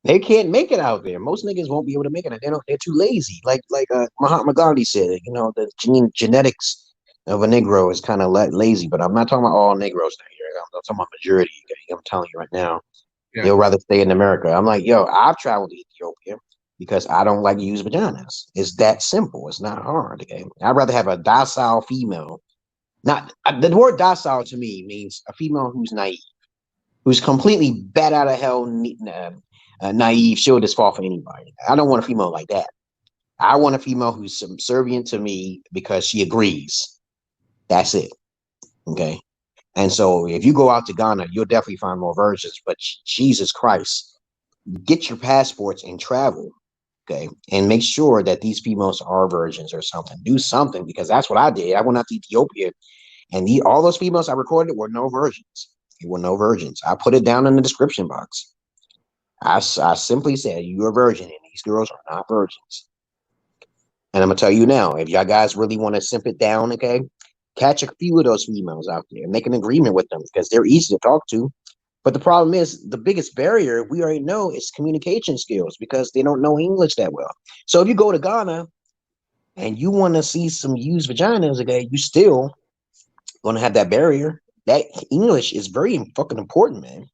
they can't make it out there. Most niggas won't be able to make it. They're too lazy. Like Mahatma Gandhi said, the genetics of a Negro is kind of lazy. But I'm not talking about all Negroes down here. I'm talking about majority. Okay? I'm telling you right now, Yeah. they'll rather stay in America. I'm like, yo, I've traveled to Ethiopia because I don't like to use vaginas. It's that simple. It's not hard. Okay, I'd rather have a docile female. Not the word docile to me means a female who's naive, who's completely bat out of hell, naive. She'll just fall for anybody. I don't want a female like that. I want a female who's subservient to me because she agrees. That's it. Okay. And so if you go out to Ghana, you'll definitely find more virgins. But Jesus Christ, get your passports and travel. Okay. And make sure that these females are virgins or something. Do something, because that's what I did. I went out to Ethiopia, and all those females I recorded were no virgins. They were no virgins. I put it down in the description box. I simply said, you're a virgin, and these girls are not virgins. And I'm going to tell you now, if y'all guys really want to simp it down, okay, catch a few of those females out there and make an agreement with them, because they're easy to talk to. But the problem is, the biggest barrier, we already know, is communication skills, because they don't know English that well. So if you go to Ghana and you want to see some used vaginas, okay, you still going to have that barrier. That English is very fucking important, man.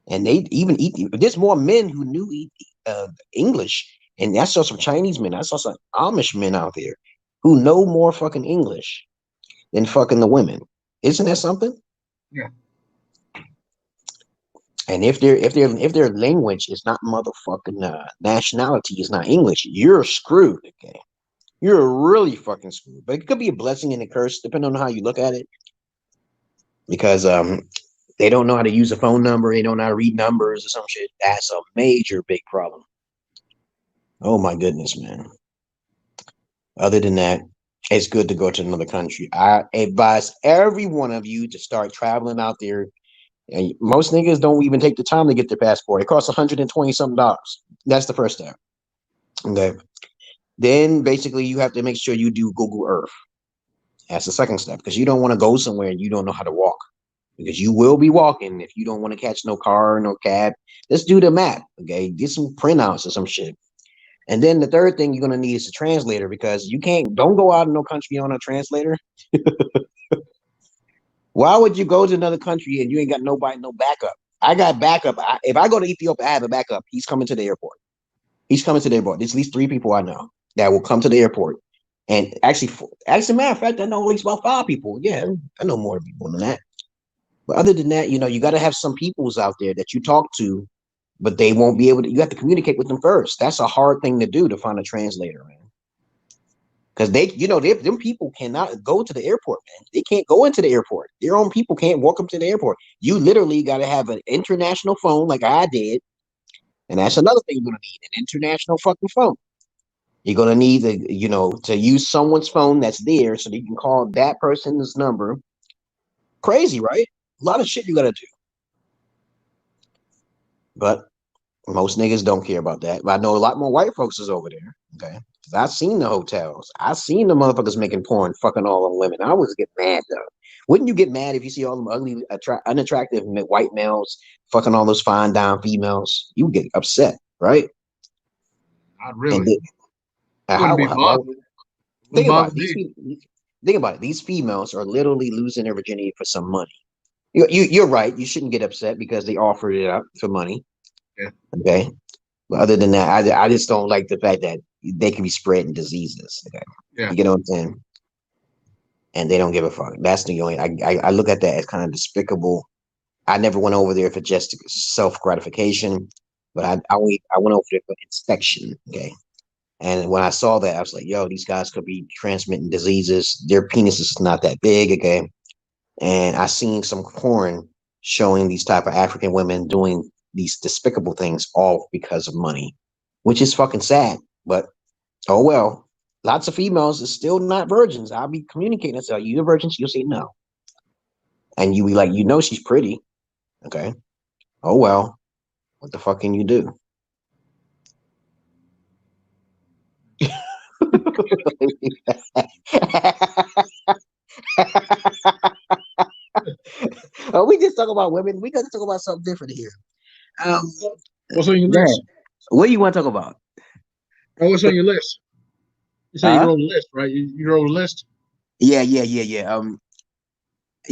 And they even there's more men who knew English, and I saw some Chinese men, I saw some Amish men out there who know more fucking English than fucking the women. Isn't that something? Yeah. And if their language is not motherfucking nationality is not English, you're screwed. Okay. you're really fucking screwed. But it could be a blessing and a curse, depending on how you look at it. Because they don't know how to use a phone number, they don't know how to read numbers or some shit. That's a major big problem. Oh my goodness, man. Other than that, it's good to go to another country. I advise every one of you to start traveling out there. And most niggas don't even take the time to get their passport. It costs $120 something. That's the first step. Okay. Then basically you have to make sure you do Google Earth. That's the second step, because you don't want to go somewhere and you don't know how to walk. Because you will be walking if you don't want to catch no car, no cab. Let's do the map. Okay. Get some printouts or some shit. And then the third thing you're gonna need is a translator, because you don't go out in no country on a translator. Why would you go to another country and you ain't got nobody, no backup? I got backup. If I go to Ethiopia, I have a backup. He's coming to the airport. He's coming to the airport. There's at least 3 people I know that will come to the airport. And actually, matter of fact, I know at least about 5 people. Yeah, I know more people than that. But other than that, you got to have some peoples out there that you talk to, but they won't be able to. You have to communicate with them first. That's a hard thing to do, to find a translator, man. Because them people cannot go to the airport, man. They can't go into the airport. Their own people can't walk them to the airport. You literally got to have an international phone, like I did, and that's another thing you're gonna need: an international fucking phone. You're gonna need to use someone's phone that's there, so that you can call that person's number. Crazy, right? A lot of shit you gotta do, but most niggas don't care about that. But I know a lot more white folks is over there. Okay. I've seen the hotels. I've seen the motherfuckers making porn, fucking all them women. I always get mad though. Wouldn't you get mad if you see all them ugly, unattractive white males fucking all those fine dime females? You get upset, right? Not And really. Wouldn't be why, bothered. think Wouldn't about bother it. me. Think about it. These females are literally losing their virginity for some money. You're right. You shouldn't get upset because they offered it up for money. Yeah. Okay. But other than that, I just don't like the fact that they can be spreading diseases. Okay? Yeah. You get what I'm saying? And they don't give a fuck. That's the only. I look at that as kind of despicable. I never went over there for just self gratification, but I went over there for inspection. Okay. And when I saw that, I was like, yo, these guys could be transmitting diseases. Their penis is not that big. Okay. And I seen some porn showing these type of African women doing these despicable things, all because of money, which is fucking sad. But oh well. Lots of females is still not virgins. I'll be communicating. I say, are you a virgin? She'll say no. And you be like, she's pretty. Okay. Oh well. What the fuck can you do? We just talk about women. We got to talk about something different here. What's on your Yeah. list? What do you want to talk about? Oh, what's on your list? You say you wrote a list, right? You wrote a list? Yeah. You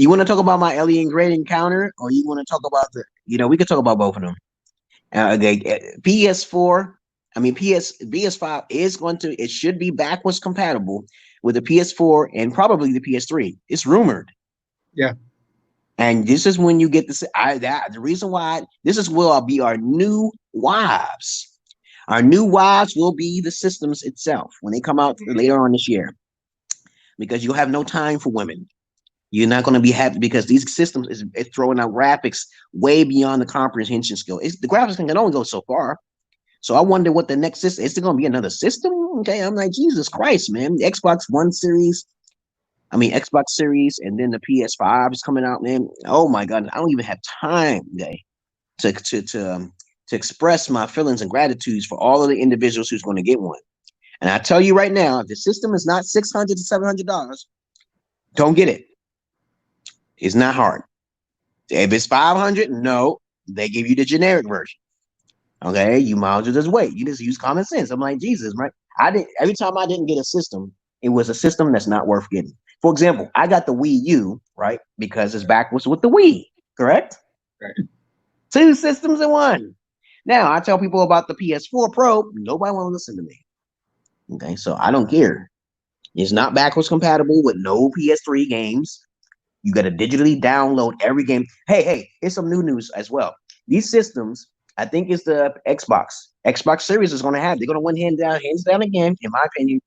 want to talk about my alien great encounter, or you want to talk about we could talk about both of them. PS4, PS5 is it should be backwards compatible with the PS4 and probably the PS3. It's rumored. Yeah. And this is when you get the reason why this will be our new wives. Our new wives will be the systems itself when they come out later on this year, because you'll have no time for women. You're not going to be happy because these systems is throwing out graphics way beyond the comprehension skill. The graphics can only go so far. So I wonder what the next system is. It going to be another system? Okay, I'm like, Jesus Christ, man. The Xbox Series, and then the PS5 is coming out, man. Oh my God, I don't even have time today to express my feelings and gratitudes for all of the individuals who's going to get one. And I tell you right now, if the system is not $600 to $700, don't get it. It's not hard. If it's $500, no, they give you the generic version. Okay, you might as well just wait. You just use common sense. I'm like, Jesus, right? Every time I didn't get a system, it was a system that's not worth getting. For example, I got the Wii U, right? Because it's backwards with the Wii, correct? Right. 2 systems in one. Now I tell people about the PS4 Pro, nobody want to listen to me. Okay, so I don't care. It's not backwards compatible with no PS3 games. You got to digitally download every game. Hey, here's some new news as well. These systems, I think it's the Xbox Series is going to have. They're going to hands down again, in my opinion.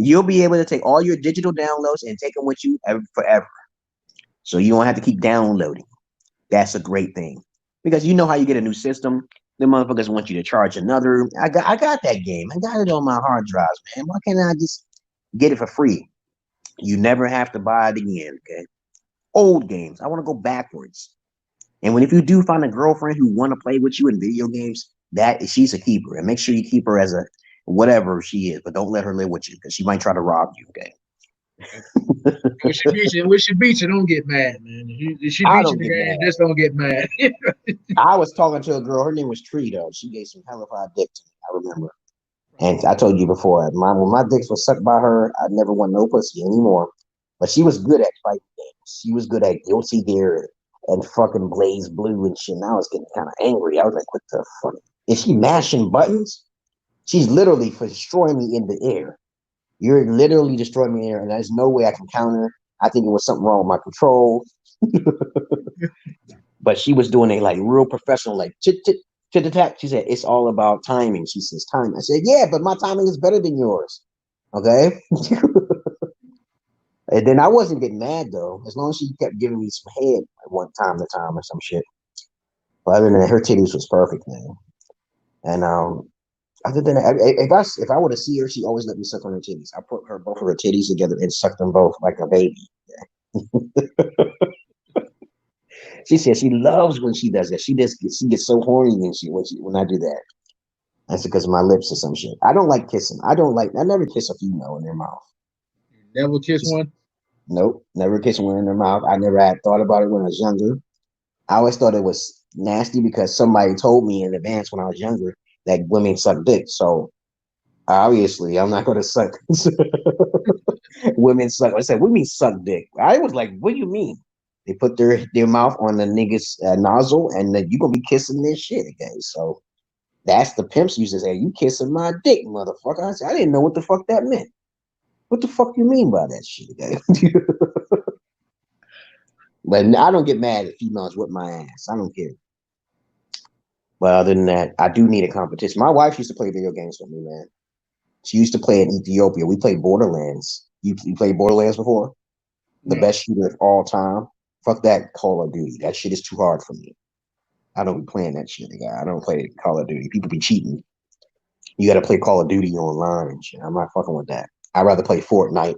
You'll be able to take all your digital downloads and take them with you forever. So you don't have to keep downloading. That's a great thing. Because you know how you get a new system. The motherfuckers want you to charge another. I got that game. I got it on my hard drives, man. Why can't I just get it for free? You never have to buy it again, okay? Old games. I want to go backwards. And if you do find a girlfriend who want to play with you in video games, she's a keeper. And make sure you keep her as a whatever she is, but don't let her live with you because she might try to rob you, okay? When she beats you, don't get mad, man. If she I beats you don't in the get game, mad. just don't get mad. I was talking to a girl. Her name was Tree, though. She gave some hellified dick to me. I remember. And I told you before, when my dicks was sucked by her, I never want no pussy anymore. But she was good at fighting games. She was good at Guilty Gear and fucking Blaze Blue and shit. And I was getting kind of angry. I was like, what the fuck? Is she mashing buttons? She's literally destroying me in the air. You're literally destroying me in the air, and there's no way I can counter. I think it was something wrong with my control. But she was doing a like real professional, like chit chit chit attack. She said it's all about timing. She says time. I said, yeah, but my timing is better than yours. Okay. And then I wasn't getting mad though, as long as she kept giving me some head at one time to time or some shit. But other than that, her titties was perfect, man. And other than that, if I were to see her, she always let me suck on her titties. I put both of her titties together and suck them both like a baby. She said she loves when she does that. She gets so horny when I do that. That's because of my lips or some shit. I don't like kissing. I never kiss a female in their mouth. Never kiss one. Nope, never kiss one in their mouth. I never had thought about it when I was younger. I always thought it was nasty because somebody told me in advance when I was younger that women suck dick. So obviously, I'm not going to suck. Women suck. I said, women suck dick. I was like, what do you mean? They put their mouth on the nigga's nozzle, and you're gonna be kissing this shit again. So that's the pimps used to say, "You kissing my dick, motherfucker." I said, I didn't know what the fuck that meant. What the fuck you mean by that shit, again? But I don't get mad at females with my ass. I don't care. But other than that, I do need a competition. My wife used to play video games with me, man. She used to play in Ethiopia. We played Borderlands. You played Borderlands before? The No. best shooter of all time. Fuck that Call of Duty. That shit is too hard for me. I don't be playing that shit, guy. I don't play Call of Duty. People be cheating. You got to play Call of Duty online and shit. I'm not fucking with that. I'd rather play Fortnite.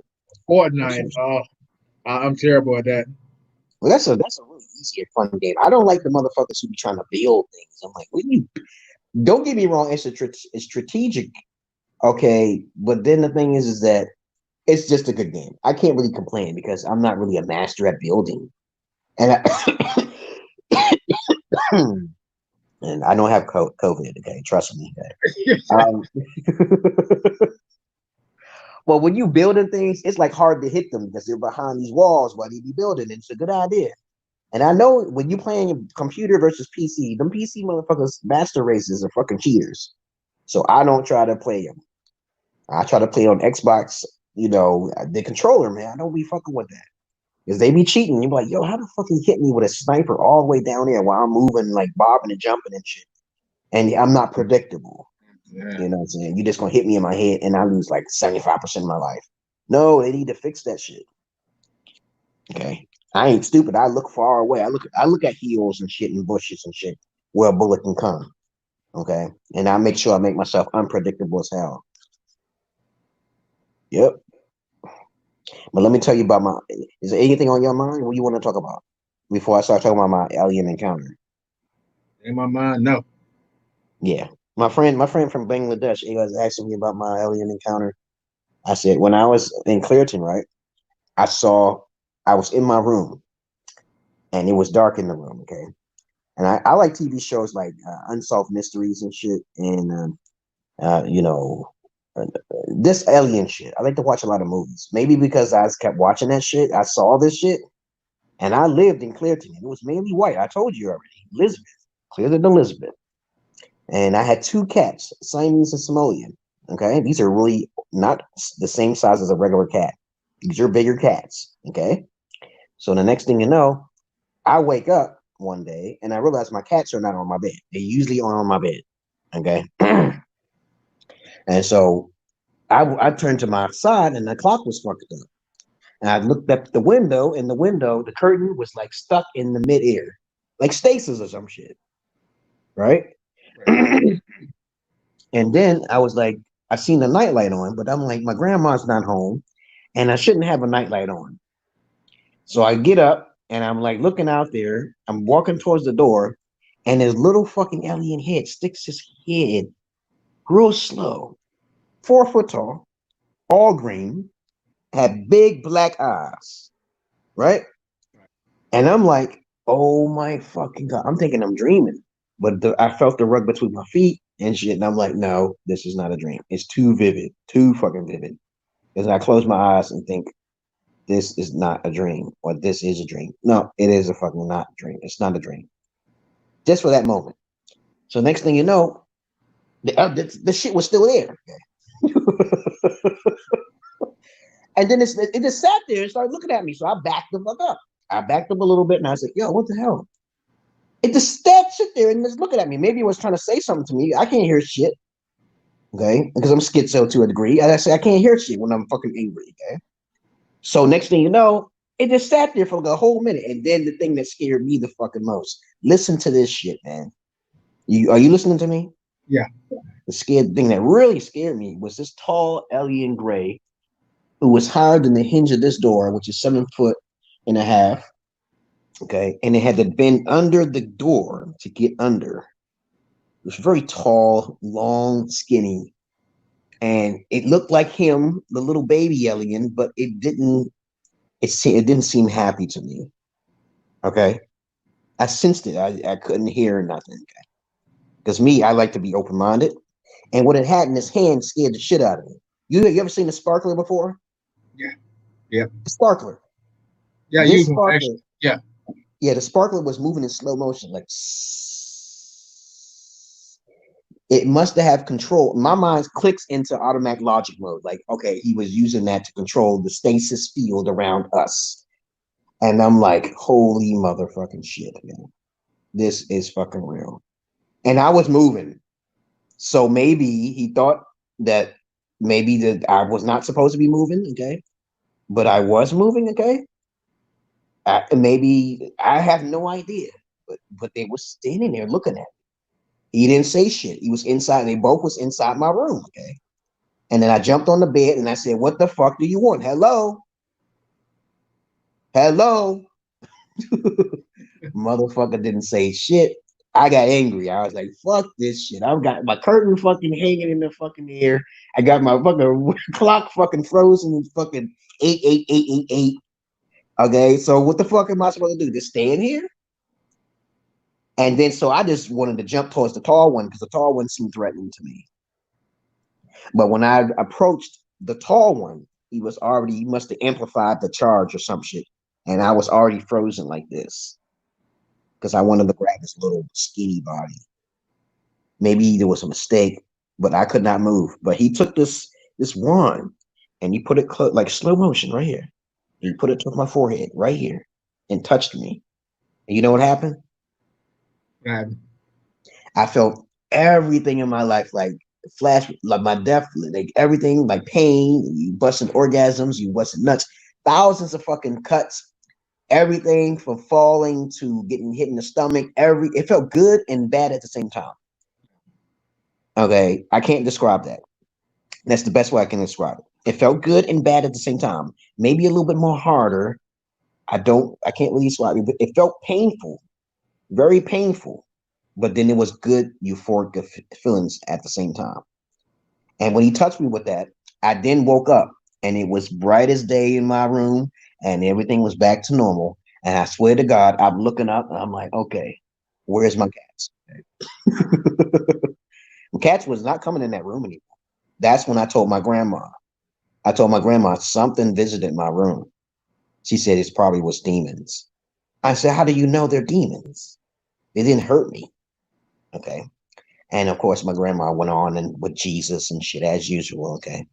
Fortnite. Oh, I'm terrible at that. Well, that's a really easy and fun game. I don't like the motherfuckers who be trying to build things. I'm like, what you? Don't get me wrong. It's strategic, okay. But then the thing is that it's just a good game. I can't really complain because I'm not really a master at building, and and I don't have COVID. Okay, trust me. Okay? Well, when you building things, it's like hard to hit them because they're behind these walls while they be building. And it's a good idea. And I know when you playing computer versus PC, them PC motherfuckers, master races are fucking cheaters. So I don't try to play them. I try to play on Xbox, the controller, man. I don't be fucking with that. Because they be cheating. You be like, yo, how the fuck you hit me with a sniper all the way down there while I'm moving, like bobbing and jumping and shit? And I'm not predictable. Yeah. You know what I'm saying? You're just gonna hit me in my head and I lose like 75% of my life. No, they need to fix that shit. Okay. I ain't stupid. I look far away. I look at hills and shit and bushes and shit where a bullet can come. Okay. And I make sure I make myself unpredictable as hell. Yep. But let me tell you about is there anything on your mind? What you want to talk about before I start talking about my alien encounter? In my mind, no. Yeah. My friend from Bangladesh, he was asking me about my alien encounter. I said, when I was in Clearton, right? I was in my room and it was dark in the room. Okay. And I like TV shows like Unsolved Mysteries and shit. And, uh, you know, uh, this alien shit. I like to watch a lot of movies. Maybe because I kept watching that shit. I saw this shit. And I lived in Clearton. And it was mainly white. I told you already. Elizabeth. Clearton, Elizabeth. And I had two cats, Siamese and Samoyed. Okay. These are really not the same size as a regular cat. These are bigger cats. Okay. So the next thing you know, I wake up one day and I realize my cats are not on my bed. They usually are on my bed. Okay. And so I turned to my side and the clock was fucked up. And I looked up the window, and the curtain was like stuck in the midair, like stasis or some shit, right? And then I was like, I seen the nightlight on, but I'm like, my grandma's not home, and I shouldn't have a nightlight on. So I get up and I'm like looking out there. I'm walking towards the door, and this little fucking alien head sticks his head real slow, 4 foot tall, all green, had big black eyes, right? And I'm like, oh my fucking God. I'm thinking I'm dreaming. But I felt the rug between my feet and shit. And I'm like, no, this is not a dream. It's too vivid, too fucking vivid. Because I close my eyes and think, this is not a dream, or this is a dream. No, it is a fucking not a dream. It's not a dream. Just for that moment. So next thing you know, the shit was still there. And then it just sat there and started looking at me. So I backed the fuck up. I backed up a little bit and I was like, yo, what the hell? It just sit there and just looking at me. Maybe it was trying to say something to me. I can't hear shit. Okay. Because I'm schizo to a degree. I say I can't hear shit when I'm fucking angry. Okay. So next thing you know, it just sat there for like a whole minute. And then the thing that scared me the fucking most. Listen to this shit, man. Are you listening to me? Yeah. The thing that really scared me was this tall alien gray who was higher than the hinge of this door, which is 7.5 feet. Okay. And it had to bend under the door to get under. It was very tall, long, skinny. And it looked like him, the little baby alien, but it didn't seem happy to me. Okay. I sensed it. I couldn't hear nothing. Okay. Because me, I like to be open-minded. And what it had in his hand scared the shit out of me. You ever seen a sparkler before? Yeah. Yeah. The sparkler. Yeah, This use them. sparkler. Actually. Yeah. Yeah, the sparkler was moving in slow motion, like it must have control. My mind clicks into automatic logic mode. Like, okay, he was using that to control the stasis field around us. And I'm like, holy motherfucking shit, man. This is fucking real. And I was moving. So maybe he thought that maybe that I was not supposed to be moving, okay? But I was moving, okay? Maybe I have no idea. But they were standing there looking at me. He didn't say shit. He was inside. They both was inside my room, okay? And then I jumped on the bed and I said, what the fuck do you want? Hello? Hello? Motherfucker didn't say shit. I got angry. I was like, fuck this shit. I've got my curtain fucking hanging in the fucking air. I got my fucking clock fucking frozen in fucking 88888. Okay, so what the fuck am I supposed to do? Just stay in here? And then so I just wanted to jump towards the tall one because the tall one seemed threatening to me. But when I approached the tall one, he must have amplified the charge or some shit. And I was already frozen like this because I wanted to grab his little skinny body. Maybe there was a mistake, but I could not move. But he took this wand and he put it like slow motion right here. He put it to my forehead right here and touched me. And you know what happened? God. I felt everything in my life like flash, like my death, like everything, like pain. You busted orgasms, you busted nuts, thousands of fucking cuts. Everything from falling to getting hit in the stomach. It felt good and bad at the same time. Okay, I can't describe that. That's the best way I can describe it. It felt good and bad at the same time. Maybe a little bit more harder. I can't really describe it, but it felt painful, very painful. But then it was good, euphoric feelings at the same time. And when he touched me with that, I then woke up and it was bright as day in my room and everything was back to normal. And I swear to God, I'm looking up and I'm like, okay, where's my cats? The cats was not coming in that room anymore. That's when I told my grandma. I told my grandma something visited my room. She said it probably was demons. I said, how do you know they're demons? They didn't hurt me. Okay. And of course, my grandma went on and with Jesus and shit as usual. Okay.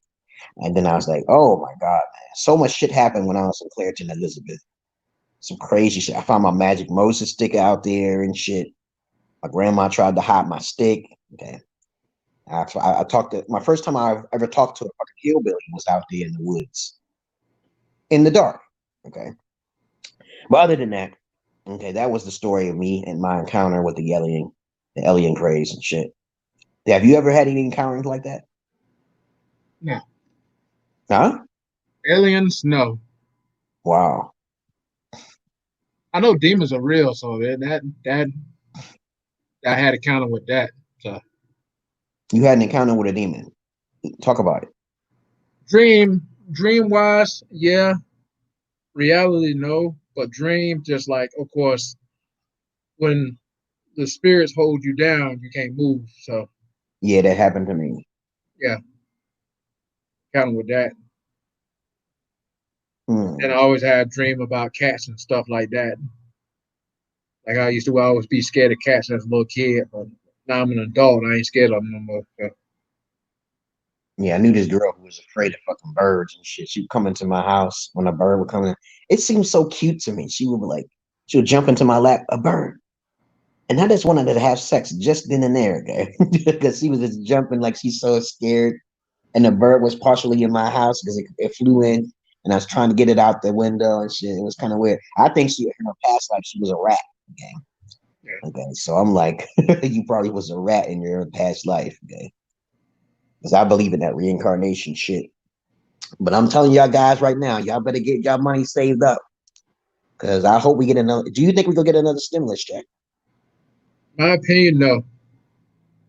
And then I was like, oh my God, man. So much shit happened when I was in Clairton, Elizabeth. Some crazy shit. I found my magic Moses stick out there and shit. My grandma tried to hide my stick. Okay. I talked to my first time I ever talked to a fucking hillbilly was out there in the woods in the dark. Okay. But other than that, okay, that was the story of me and my encounter with the alien craze and shit. Have you ever had any encounters like that? No. Huh? Aliens, no. Wow. I know demons are real, so that I had a counter with that. So You had an encounter with a demon. Talk about it. dream wise, yeah. Reality, no. But dream, just like, of course, when the spirits hold you down, you can't move. So Yeah, that happened to me. yeah, counter with that. And I Hmm. always had a dream about cats and stuff like that. Like I used to always be scared of cats as a little kid, but now I'm an adult. I ain't scared of them no more. So, Yeah, I knew this girl who was afraid of fucking birds and shit. She would come into my house when a bird would come in. It seemed so cute to me. She would jump into my lap, a bird. And I just wanted her to have sex just then and there, okay? Because she was just jumping like she's so scared. And the bird was partially in my house because it flew in and I was trying to get it out the window and shit. It was kind of weird. I think she, in her past life, she was a rat. Okay. yeah. Okay. So I'm like, you probably was a rat in your past life. Okay. Because I believe in that reincarnation shit. But I'm telling y'all guys right now, y'all better get y'all money saved up. Because I hope we get another. Do you think we gonna get another stimulus check? My opinion, no.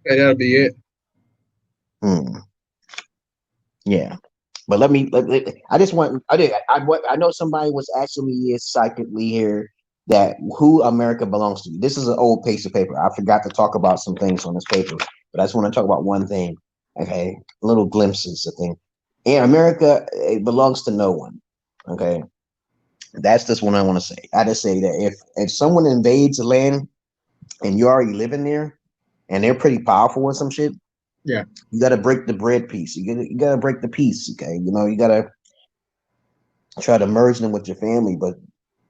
That'll be it. Hmm. Yeah. But I just want, I know somebody was asking me is psychically here that who America belongs to. This is an old piece of paper. I forgot to talk about some things on this paper, but I just want to talk about one thing. Okay. Little glimpses of things. Yeah, America, it belongs to no one. Okay. That's just what I want to say. I just say that if someone invades a land and you're already living there and they're pretty powerful with some shit, Yeah. you gotta break the bread piece. You gotta break the piece. Okay. You gotta try to merge them with your family, but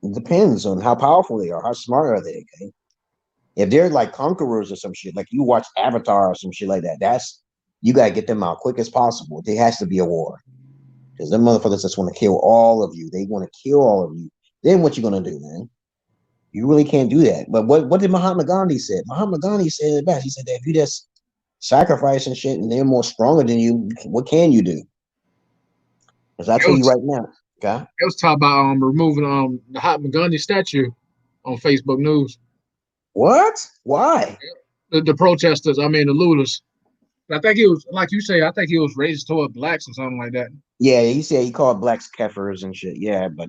it depends on how powerful they are, how smart are they. Okay? If they're like conquerors or some shit, like you watch Avatar or some shit like that, that's you gotta get them out quick as possible. There has to be a war because them motherfuckers just want to kill all of you. They want to kill all of you. Then what you gonna do, man? You really can't do that. But what did Mahatma Gandhi said? Mahatma Gandhi said it best. He said that if you just sacrifice and shit, and they're more stronger than you, what can you do? Because I It tell you was right now, okay. it was talk about removing the Hot Gundy statue on Facebook News. What? Why? The protesters, I mean the looters. I think he was like you say. I think he was racist toward blacks or something like that. Yeah, he said he called blacks kefirs and shit. Yeah, but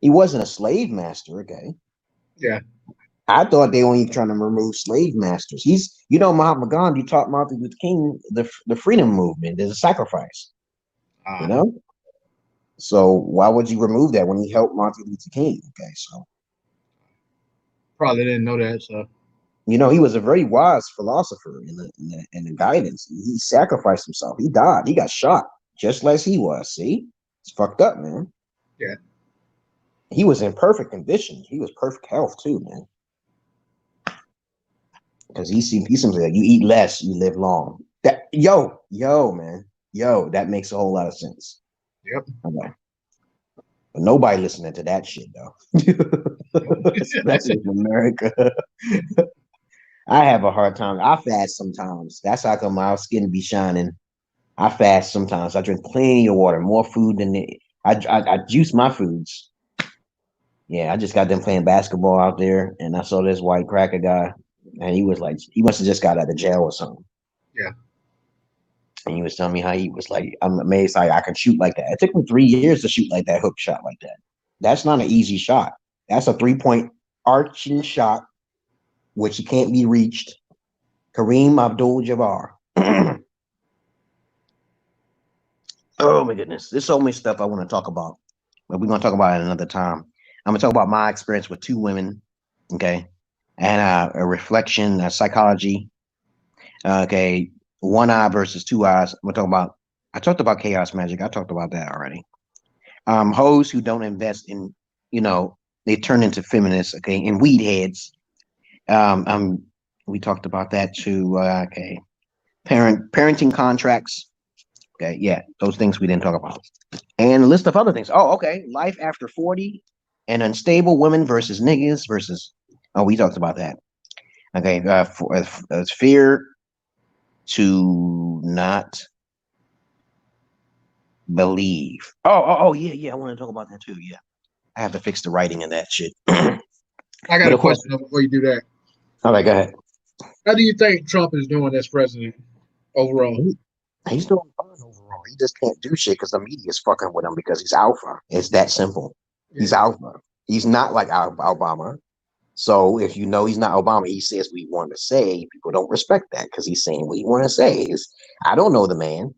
he wasn't a slave master. Okay, Yeah. I thought they were only trying to remove slave masters. Mahatma Gandhi taught Martin Luther King the freedom movement, the sacrifice. You Uh, know, so why would you remove that when he helped Martin Luther King? Okay, so Probably didn't know that. So he was a very wise philosopher in the guidance. He sacrificed himself. He died. He got shot just like he was. See, it's fucked up, man. yeah. He was in perfect condition. He was perfect health too, man. Because he seems like you eat less, you live long. Man, that makes a whole lot of sense. Yep. Okay. But nobody listening to that shit though. Especially in America. I have a hard time. I fast sometimes. That's how come my skin be shining. I fast sometimes. I drink plenty of water, more food than I juice my foods. Yeah, I just got them playing basketball out there, and I saw this white cracker guy, and he was like, he must have just got out of jail or something. Yeah. And he was telling me how he was like, I'm amazed how I can shoot like that. It took me 3 years to shoot like that hook shot like that. That's not an easy shot. That's a 3-point arching shot, which can't be reached. Kareem Abdul-Jabbar. Oh my goodness, there's so much stuff I want to talk about, but we're gonna talk about it another time. I'm gonna talk about my experience with two women, okay, and a reflection, psychology, okay, one eye versus two eyes. We're talking about. I talked about chaos magic. I talked about that already. Hoes who don't invest in, they turn into feminists, okay, and weed heads. We talked about that too. Okay, parenting contracts. Okay, yeah, those things we didn't talk about, and a list of other things. Oh, okay, life after 40, and unstable women versus niggas versus. Oh, we talked about that. Okay, fear to not believe. Oh, yeah, yeah. I want to talk about that too. Yeah, I have to fix the writing in that shit. I got But a of course, question before you do that. all right, go ahead. How do you think Trump is doing as president overall? He's doing fine overall. He just can't do shit because the media is fucking with him because he's alpha. It's that simple. He's Yeah. alpha. He's not like Obama. So if you know he's not Obama, he says what he want to say. People don't respect that because he's saying what he want to say. I don't know the man,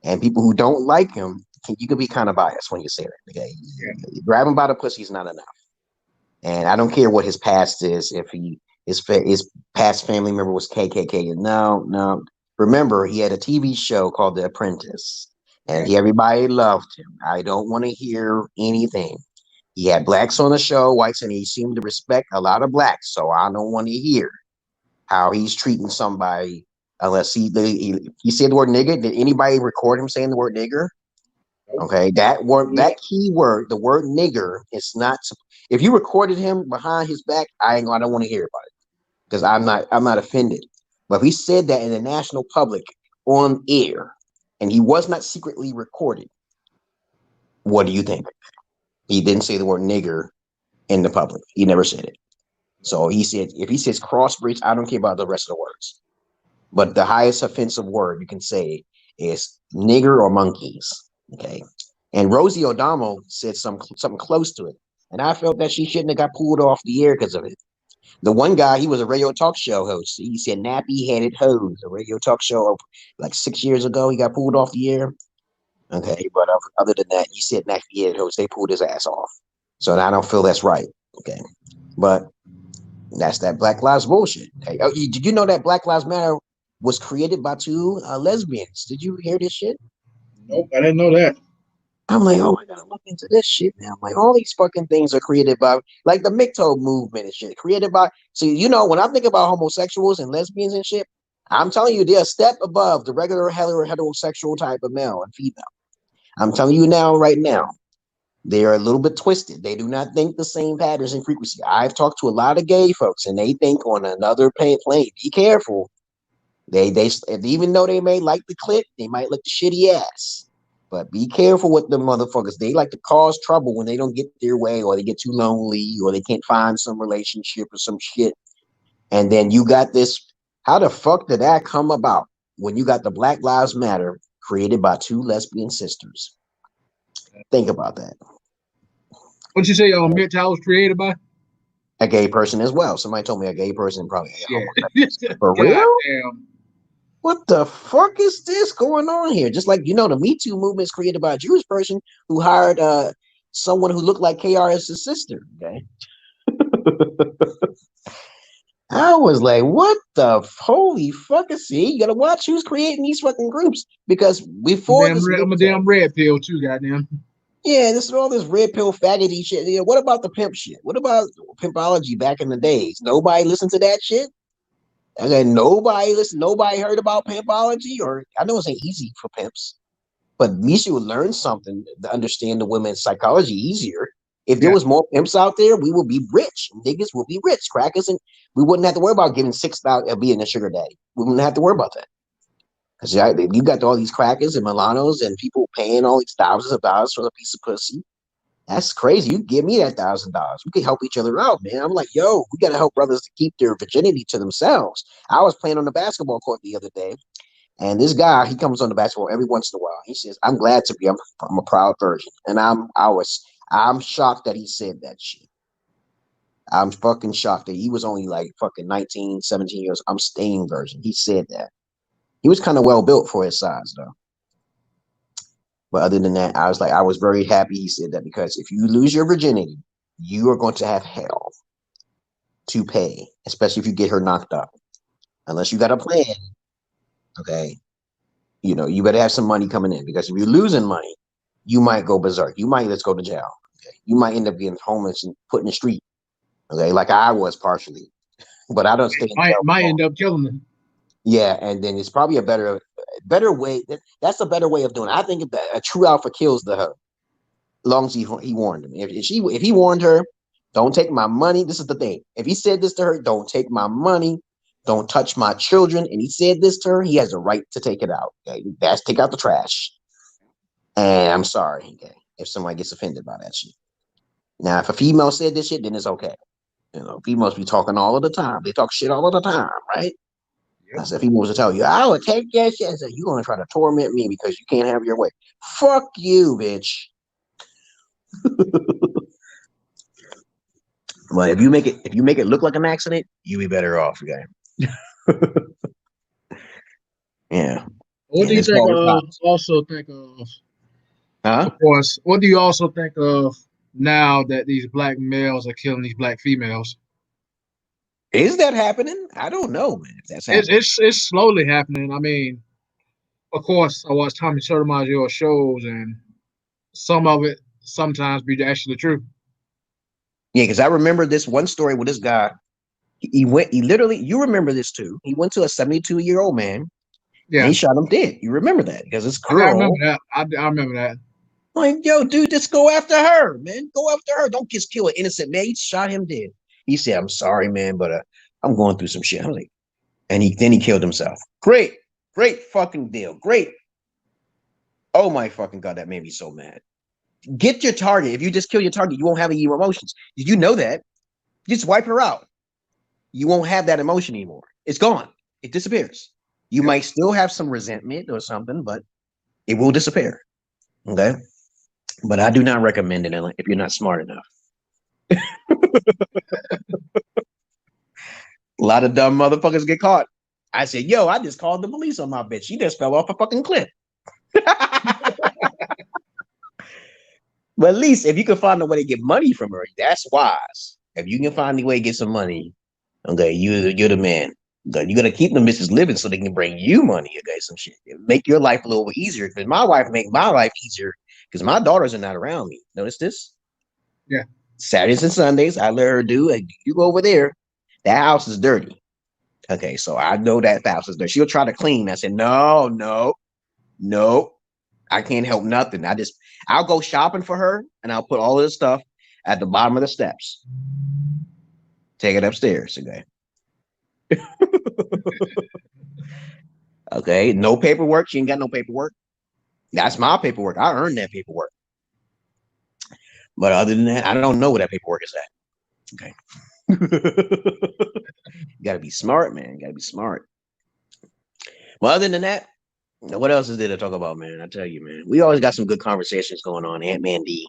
and people who don't like him, you can be kind of biased when you say that. Okay, Yeah. grab him by the pussy is not enough. And I don't care what his past is. If his past family member was KKK, no. Remember, he had a TV show called The Apprentice, and Yeah. everybody loved him. I don't want to hear anything. He had blacks on the show, whites, and he seemed to respect a lot of blacks. So I don't want to hear how he's treating somebody unless he said the word nigger. Did anybody record him saying the word nigger? Okay, that word, that key word, the word nigger, is not. If you recorded him behind his back, I don't want to hear about it because I'm not offended. But if he said that in the national public on air, and he was not secretly recorded, what do you think? He didn't say the word nigger in the public. He never said it. So he said, if he says crossbreeds, I don't care about the rest of the words. But the highest offensive word you can say is nigger or monkeys. Okay. And Rosie O'Donnell said something close to it. And I felt that she shouldn't have got pulled off the air because of it. The one guy, he was a radio talk show host. He said nappy headed hose, a radio talk show like 6 years ago. He got pulled off the air. Okay. But other than that, he said nappy headed hose. They pulled his ass off. So I don't feel that's right. Okay. But that's that Black Lives bullshit. Okay. Oh, did you know that Black Lives Matter was created by two lesbians? Did you hear this shit? Nope, I didn't know that. I'm like, oh, I gotta look into this shit now. I'm like, all these fucking things are created by, like the MGTOW movement and shit, created by. So, when I think about homosexuals and lesbians and shit, I'm telling you, they're a step above the regular heterosexual type of male and female. I'm telling you now, right now, they are a little bit twisted. They do not think the same patterns and frequency. I've talked to a lot of gay folks, and they think on another plane. Be careful. They even though they may like the clip, they might like the shitty ass. But be careful with them motherfuckers. They like to cause trouble when they don't get their way, or they get too lonely, or they can't find some relationship or some shit. And then you got this. How the fuck did that come about? When you got the Black Lives Matter created by two lesbian sisters. Think about that. What you say? Mental was created by? A gay person as well. Somebody told me a gay person probably a Shit. homosexual. For God real? damn. What the fuck is this going on here? Just like the Me Too movement is created by a Jewish person who hired someone who looked like KRS's sister. Okay. I was like, what the holy fuck is see? You gotta watch who's creating these fucking groups because before this I'm a damn red pill too, goddamn. yeah, this is all this red pill faggoty shit. What about the pimp shit? What about pimpology back in the days? Nobody listened to that shit. And then nobody heard about pimpology, or I know it ain't easy for pimps, but at least you would learn something to understand the women's psychology easier. If there Yeah. was more pimps out there, we would be rich. Niggas would be rich. Crackers, and we wouldn't have to worry about giving 6,000 being a sugar daddy. We wouldn't have to worry about that. Because you got all these crackers and Milanos and people paying all these thousands of dollars for a piece of pussy. That's crazy. You give me that $1,000. We can help each other out, man. I'm like, yo, we got to help brothers to keep their virginity to themselves. I was playing on the basketball court the other day, and this guy, he comes on the basketball every once in a while. He says, "I'm glad to be. I'm a proud virgin," and I'm shocked that he said that shit. I'm fucking shocked that he was only like fucking 19, 17 years. I'm staying virgin. He said that. He was kind of well built for his size, though. But other than that, I was very happy he said that because if you lose your virginity, you are going to have hell to pay, especially if you get her knocked up. Unless you got a plan, okay, you better have some money coming in because if you're losing money, you might go berserk. You might let's go to jail. Okay, you might end up being homeless and put in the street. Okay, like I was partially, but I don't stay in jail Might for long. end up killing them. Yeah, and then it's probably a better way. That's a better way of doing it. I think that a true alpha kills the her. As long as he warned him. If he warned her, don't take my money. This is the thing. If he said this to her, don't take my money, don't touch my children, and he said this to her, he has a right to take it out. Okay, that's take out the trash. And I'm sorry, okay, if somebody gets offended by that shit. Now, if a female said this shit, then it's okay. You know, females be talking all of the time. They talk shit all of the time, right? Yep. I said, if he was to tell you, I would take that shit. I said, you're gonna try to torment me because you can't have your way. Fuck you, bitch. But if you make it look like an accident, you be better off, okay? Yeah. What do And you it's think? called the cops. Also think of Huh? course. What do you also think of now that these black males are killing these black females? Is that happening? I don't know, man. If that's It's happening. it's slowly happening. I mean, of course, I watch Tommy Sotomayor's shows, and some of it sometimes be actually true. Yeah, because I remember this one story with this guy. He literally, you remember this too. He went to a 72-year-old man and Yeah, he shot him dead. You remember that because this I remember girl, that. I remember that. like, yo, dude, just go after her, man. Go after her. Don't just kill an innocent man. He shot him dead. He said, I'm sorry, man, but I'm going through some shit. I was like, and he killed himself. Great fucking deal. Great. Oh my fucking God, that made me so mad. Get your target. If you just kill your target, you won't have any emotions. Did you know that? Just wipe her out. You won't have that emotion anymore. It's gone. It disappears. You Yep. might still have some resentment or something, but it will disappear. Okay. But I do not recommend it if you're not smart enough. A lot of dumb motherfuckers get caught. I said, yo, I just called the police on my bitch. She just fell off a fucking cliff. But at least if you can find a way to get money from her, that's wise. If you can find a way to get some money, okay, you're the man. You gotta keep the missus living so they can bring you money, okay, some shit. Make your life a little bit easier. Because my wife make my life easier because my daughters are not around me. Notice this? Yeah. Saturdays and Sundays, I let her do. You go over there. That house is dirty. Okay, so I know that house is dirty. She'll try to clean. I said, no. I can't help nothing. I'll go shopping for her and I'll put all of the stuff at the bottom of the steps. Take it upstairs, okay? Okay, no paperwork. She ain't got no paperwork. That's my paperwork. I earned that paperwork. But other than that, I don't know where that paperwork is at. Okay. You gotta be smart, man. You gotta be smart. Well, other than that, what else is there to talk about, man? I tell you, man, we always got some good conversations going on. Ant-Man D.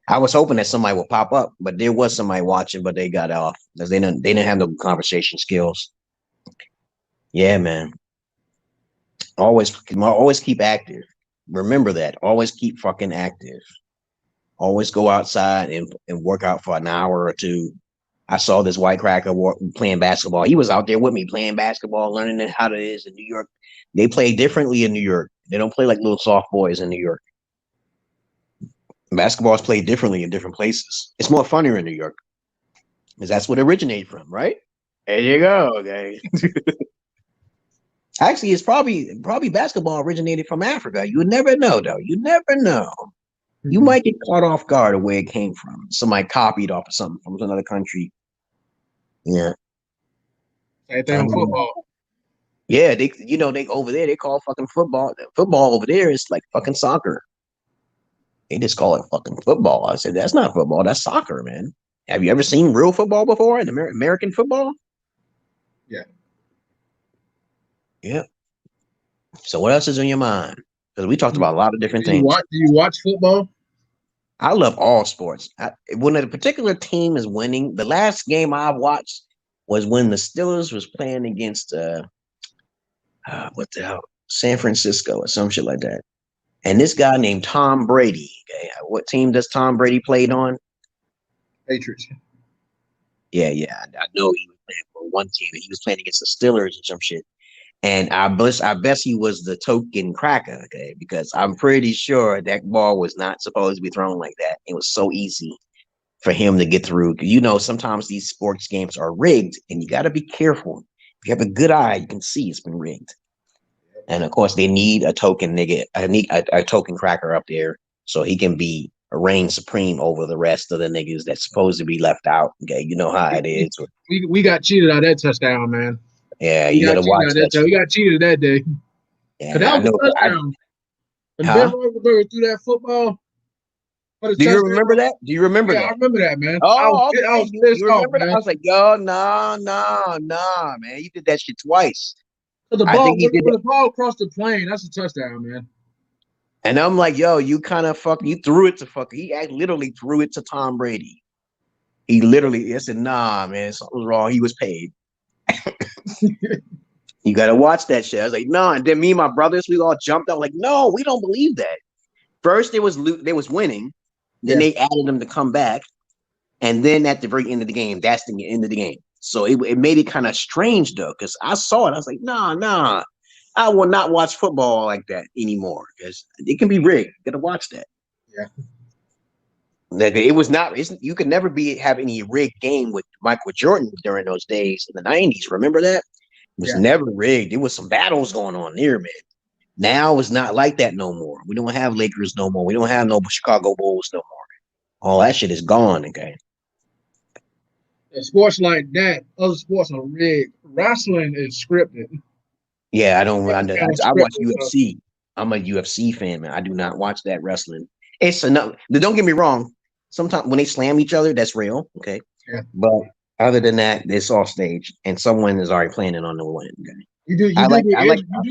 I was hoping that somebody would pop up, but there was somebody watching, but they got off because they didn't have no conversation skills. Yeah, man. Always keep active. Remember that. Always keep fucking active. Always go outside and work out for an hour or two. I saw this white cracker playing basketball. He was out there with me playing basketball, learning how it is in New York. They play differently in New York. They don't play like little soft boys in New York. Basketball is played differently in different places. It's more funnier in New York because that's what it originated from, right? There you go. Okay. Actually, it's probably basketball originated from Africa. You would never know, though. You never know. You might get caught off guard of where it came from. Somebody copied off of something from another country. Yeah. Same thing with football. Yeah, they over there they call fucking football over there is like fucking soccer. They just call it fucking football. I said that's not football, that's soccer, man. Have you ever seen real football before? In American football? Yeah. Yeah. So what else is on your mind? Because we talked about a lot of different things. Do you watch football? I love all sports. When a particular team is winning, the last game I watched was when the Steelers was playing against what the hell, San Francisco or some shit like that. And this guy named Tom Brady. Okay, what team does Tom Brady played on? Patriots. Yeah, I know he was playing for one team. He was playing against the Steelers or some shit. And I bet he was the token cracker, okay, because I'm pretty sure that ball was not supposed to be thrown like that. It was so easy for him to get through. You know, sometimes these sports games are rigged, and you got to be careful you have a good eye, you can see it's been rigged. And of course, they need a token nigga, a token cracker up there so he can be reign supreme over the rest of the niggas that's supposed to be left out. Okay, you know how it is. We got cheated out that touchdown, man. Yeah, you gotta watch that. We got cheated that day. Yeah, that I was know. a touchdown. And Huh? Ben Roethlisberger threw that football. Do you remember that? Do you remember that? I remember that, man. Oh, I was okay. pissed You off, remember that? man. I was like, yo, nah, man. You did that shit twice. So the I ball, think he did when that. the ball crossed the plane, that's a touchdown, man. And I'm like, yo, you kind of you threw it to He literally threw it to Tom Brady. He literally, I said, nah, man, something was wrong. He was paid. You got to watch that shit. I was like, no. And then me and my brothers, we all jumped out like, no, we don't believe that. First, they was winning. Then they added them to come back. And then at the very end of the game, that's the end of the game. So it made it kind of strange, though, because I saw it. I was like, nah. I will not watch football like that anymore because it can be rigged. You got to watch that. Yeah. It was not. You could never have any rigged game with Michael Jordan during those days in the 90s. Remember that? It was never rigged. There was some battles going on there, man. Now it's not like that no more. We don't have Lakers no more. We don't have no Chicago Bulls no more. All that shit is gone, okay? Sports like that, other sports are rigged. Wrestling is scripted. Yeah, I watch UFC. I'm a UFC fan, man. I do not watch that wrestling. It's enough. Don't get me wrong. Sometimes when they slam each other, that's real, okay? Yeah. But other than that, it's off stage, and someone is already planning on the win. Okay? You do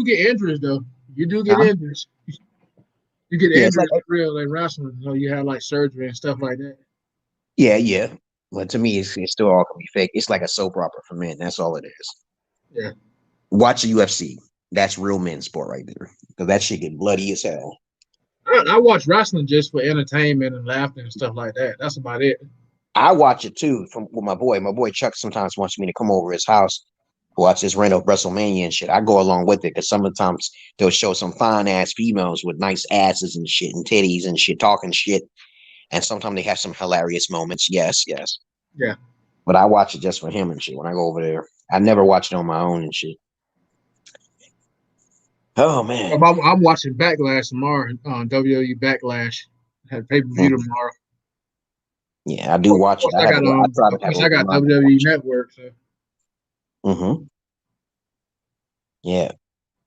get injuries though. You do get injuries. You get injuries like, real like wrestling. So you have like surgery and stuff like that. Yeah. But to me, it's still all can be fake. It's like a soap opera for men. That's all it is. Yeah. Watch the UFC. That's real men's sport right there. Because that shit get bloody as hell. I watch wrestling just for entertainment and laughter and stuff like that. That's about it. I watch it too with my boy. My boy Chuck sometimes wants me to come over his house, watch this random WrestleMania and shit. I go along with it because sometimes they'll show some fine ass females with nice asses and shit and titties and shit talking shit. And sometimes they have some hilarious moments. Yes. Yeah. But I watch it just for him and shit when I go over there. I never watch it on my own and shit. Oh man. I'm watching Backlash tomorrow on WWE Backlash. Had pay-per-view tomorrow. Yeah, I do watch it. I got WWE Network. So. Yeah.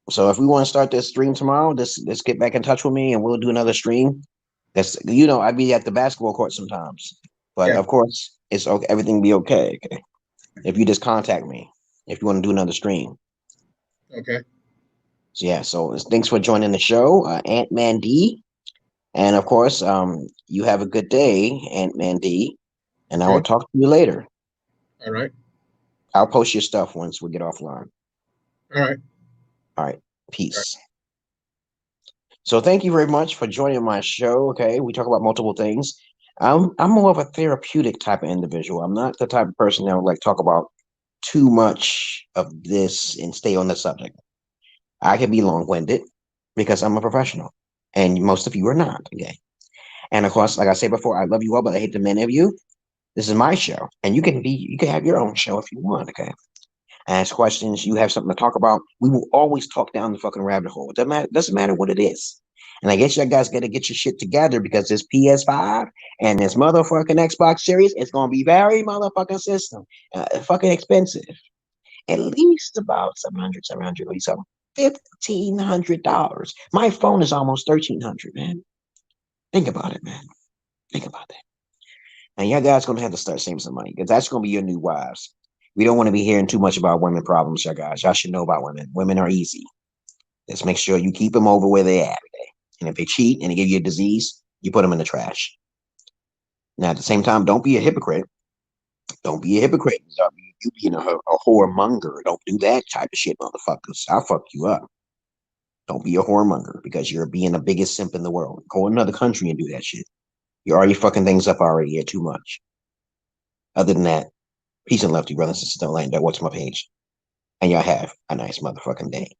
So if we want to start this stream tomorrow, let's get back in touch with me and we'll do another stream. That's I'd be at the basketball court sometimes, but of course it's okay. Everything be okay. Okay. If you just contact me, if you want to do another stream. Okay. So yeah. So thanks for joining the show, Ant-Man D, and of course, you have a good day, Ant-Man D, and I will talk to you later. All right. I'll post your stuff once we get offline. All right. Peace. So thank you very much for joining my show. Okay, we talk about multiple things. I'm more of a therapeutic type of individual. I'm not the type of person that would like talk about too much of this and stay on the subject. I can be long-winded because I'm a professional, and most of you are not. Okay, and of course, like I said before, I love you all, but I hate the many of you. This is my show, and you can have your own show if you want. Okay. Ask questions. You have something to talk about. We will always talk down the fucking rabbit hole. It doesn't matter what it is. And I guess you guys got to get your shit together because this PS5 and this motherfucking Xbox Series is going to be very motherfucking fucking expensive. At least about $700, $1,500. My phone is almost $1,300, man. Think about it, man. Think about that. And y'all guys going to have to start saving some money because that's going to be your new wives. We don't want to be hearing too much about women problems, y'all guys. Y'all should know about women. Women are easy. Just make sure you keep them over where they at. Okay? And if they cheat and they give you a disease, you put them in the trash. Now, at the same time, don't be a hypocrite. Don't be a hypocrite. You being a whoremonger. Don't do that type of shit, motherfuckers. I'll fuck you up. Don't be a whoremonger because you're being the biggest simp in the world. Go to another country and do that shit. You're already fucking things up already. You're too much. Other than that, peace and love to you, brothers and sisters. Don't let that watch my page. And y'all have a nice motherfucking day.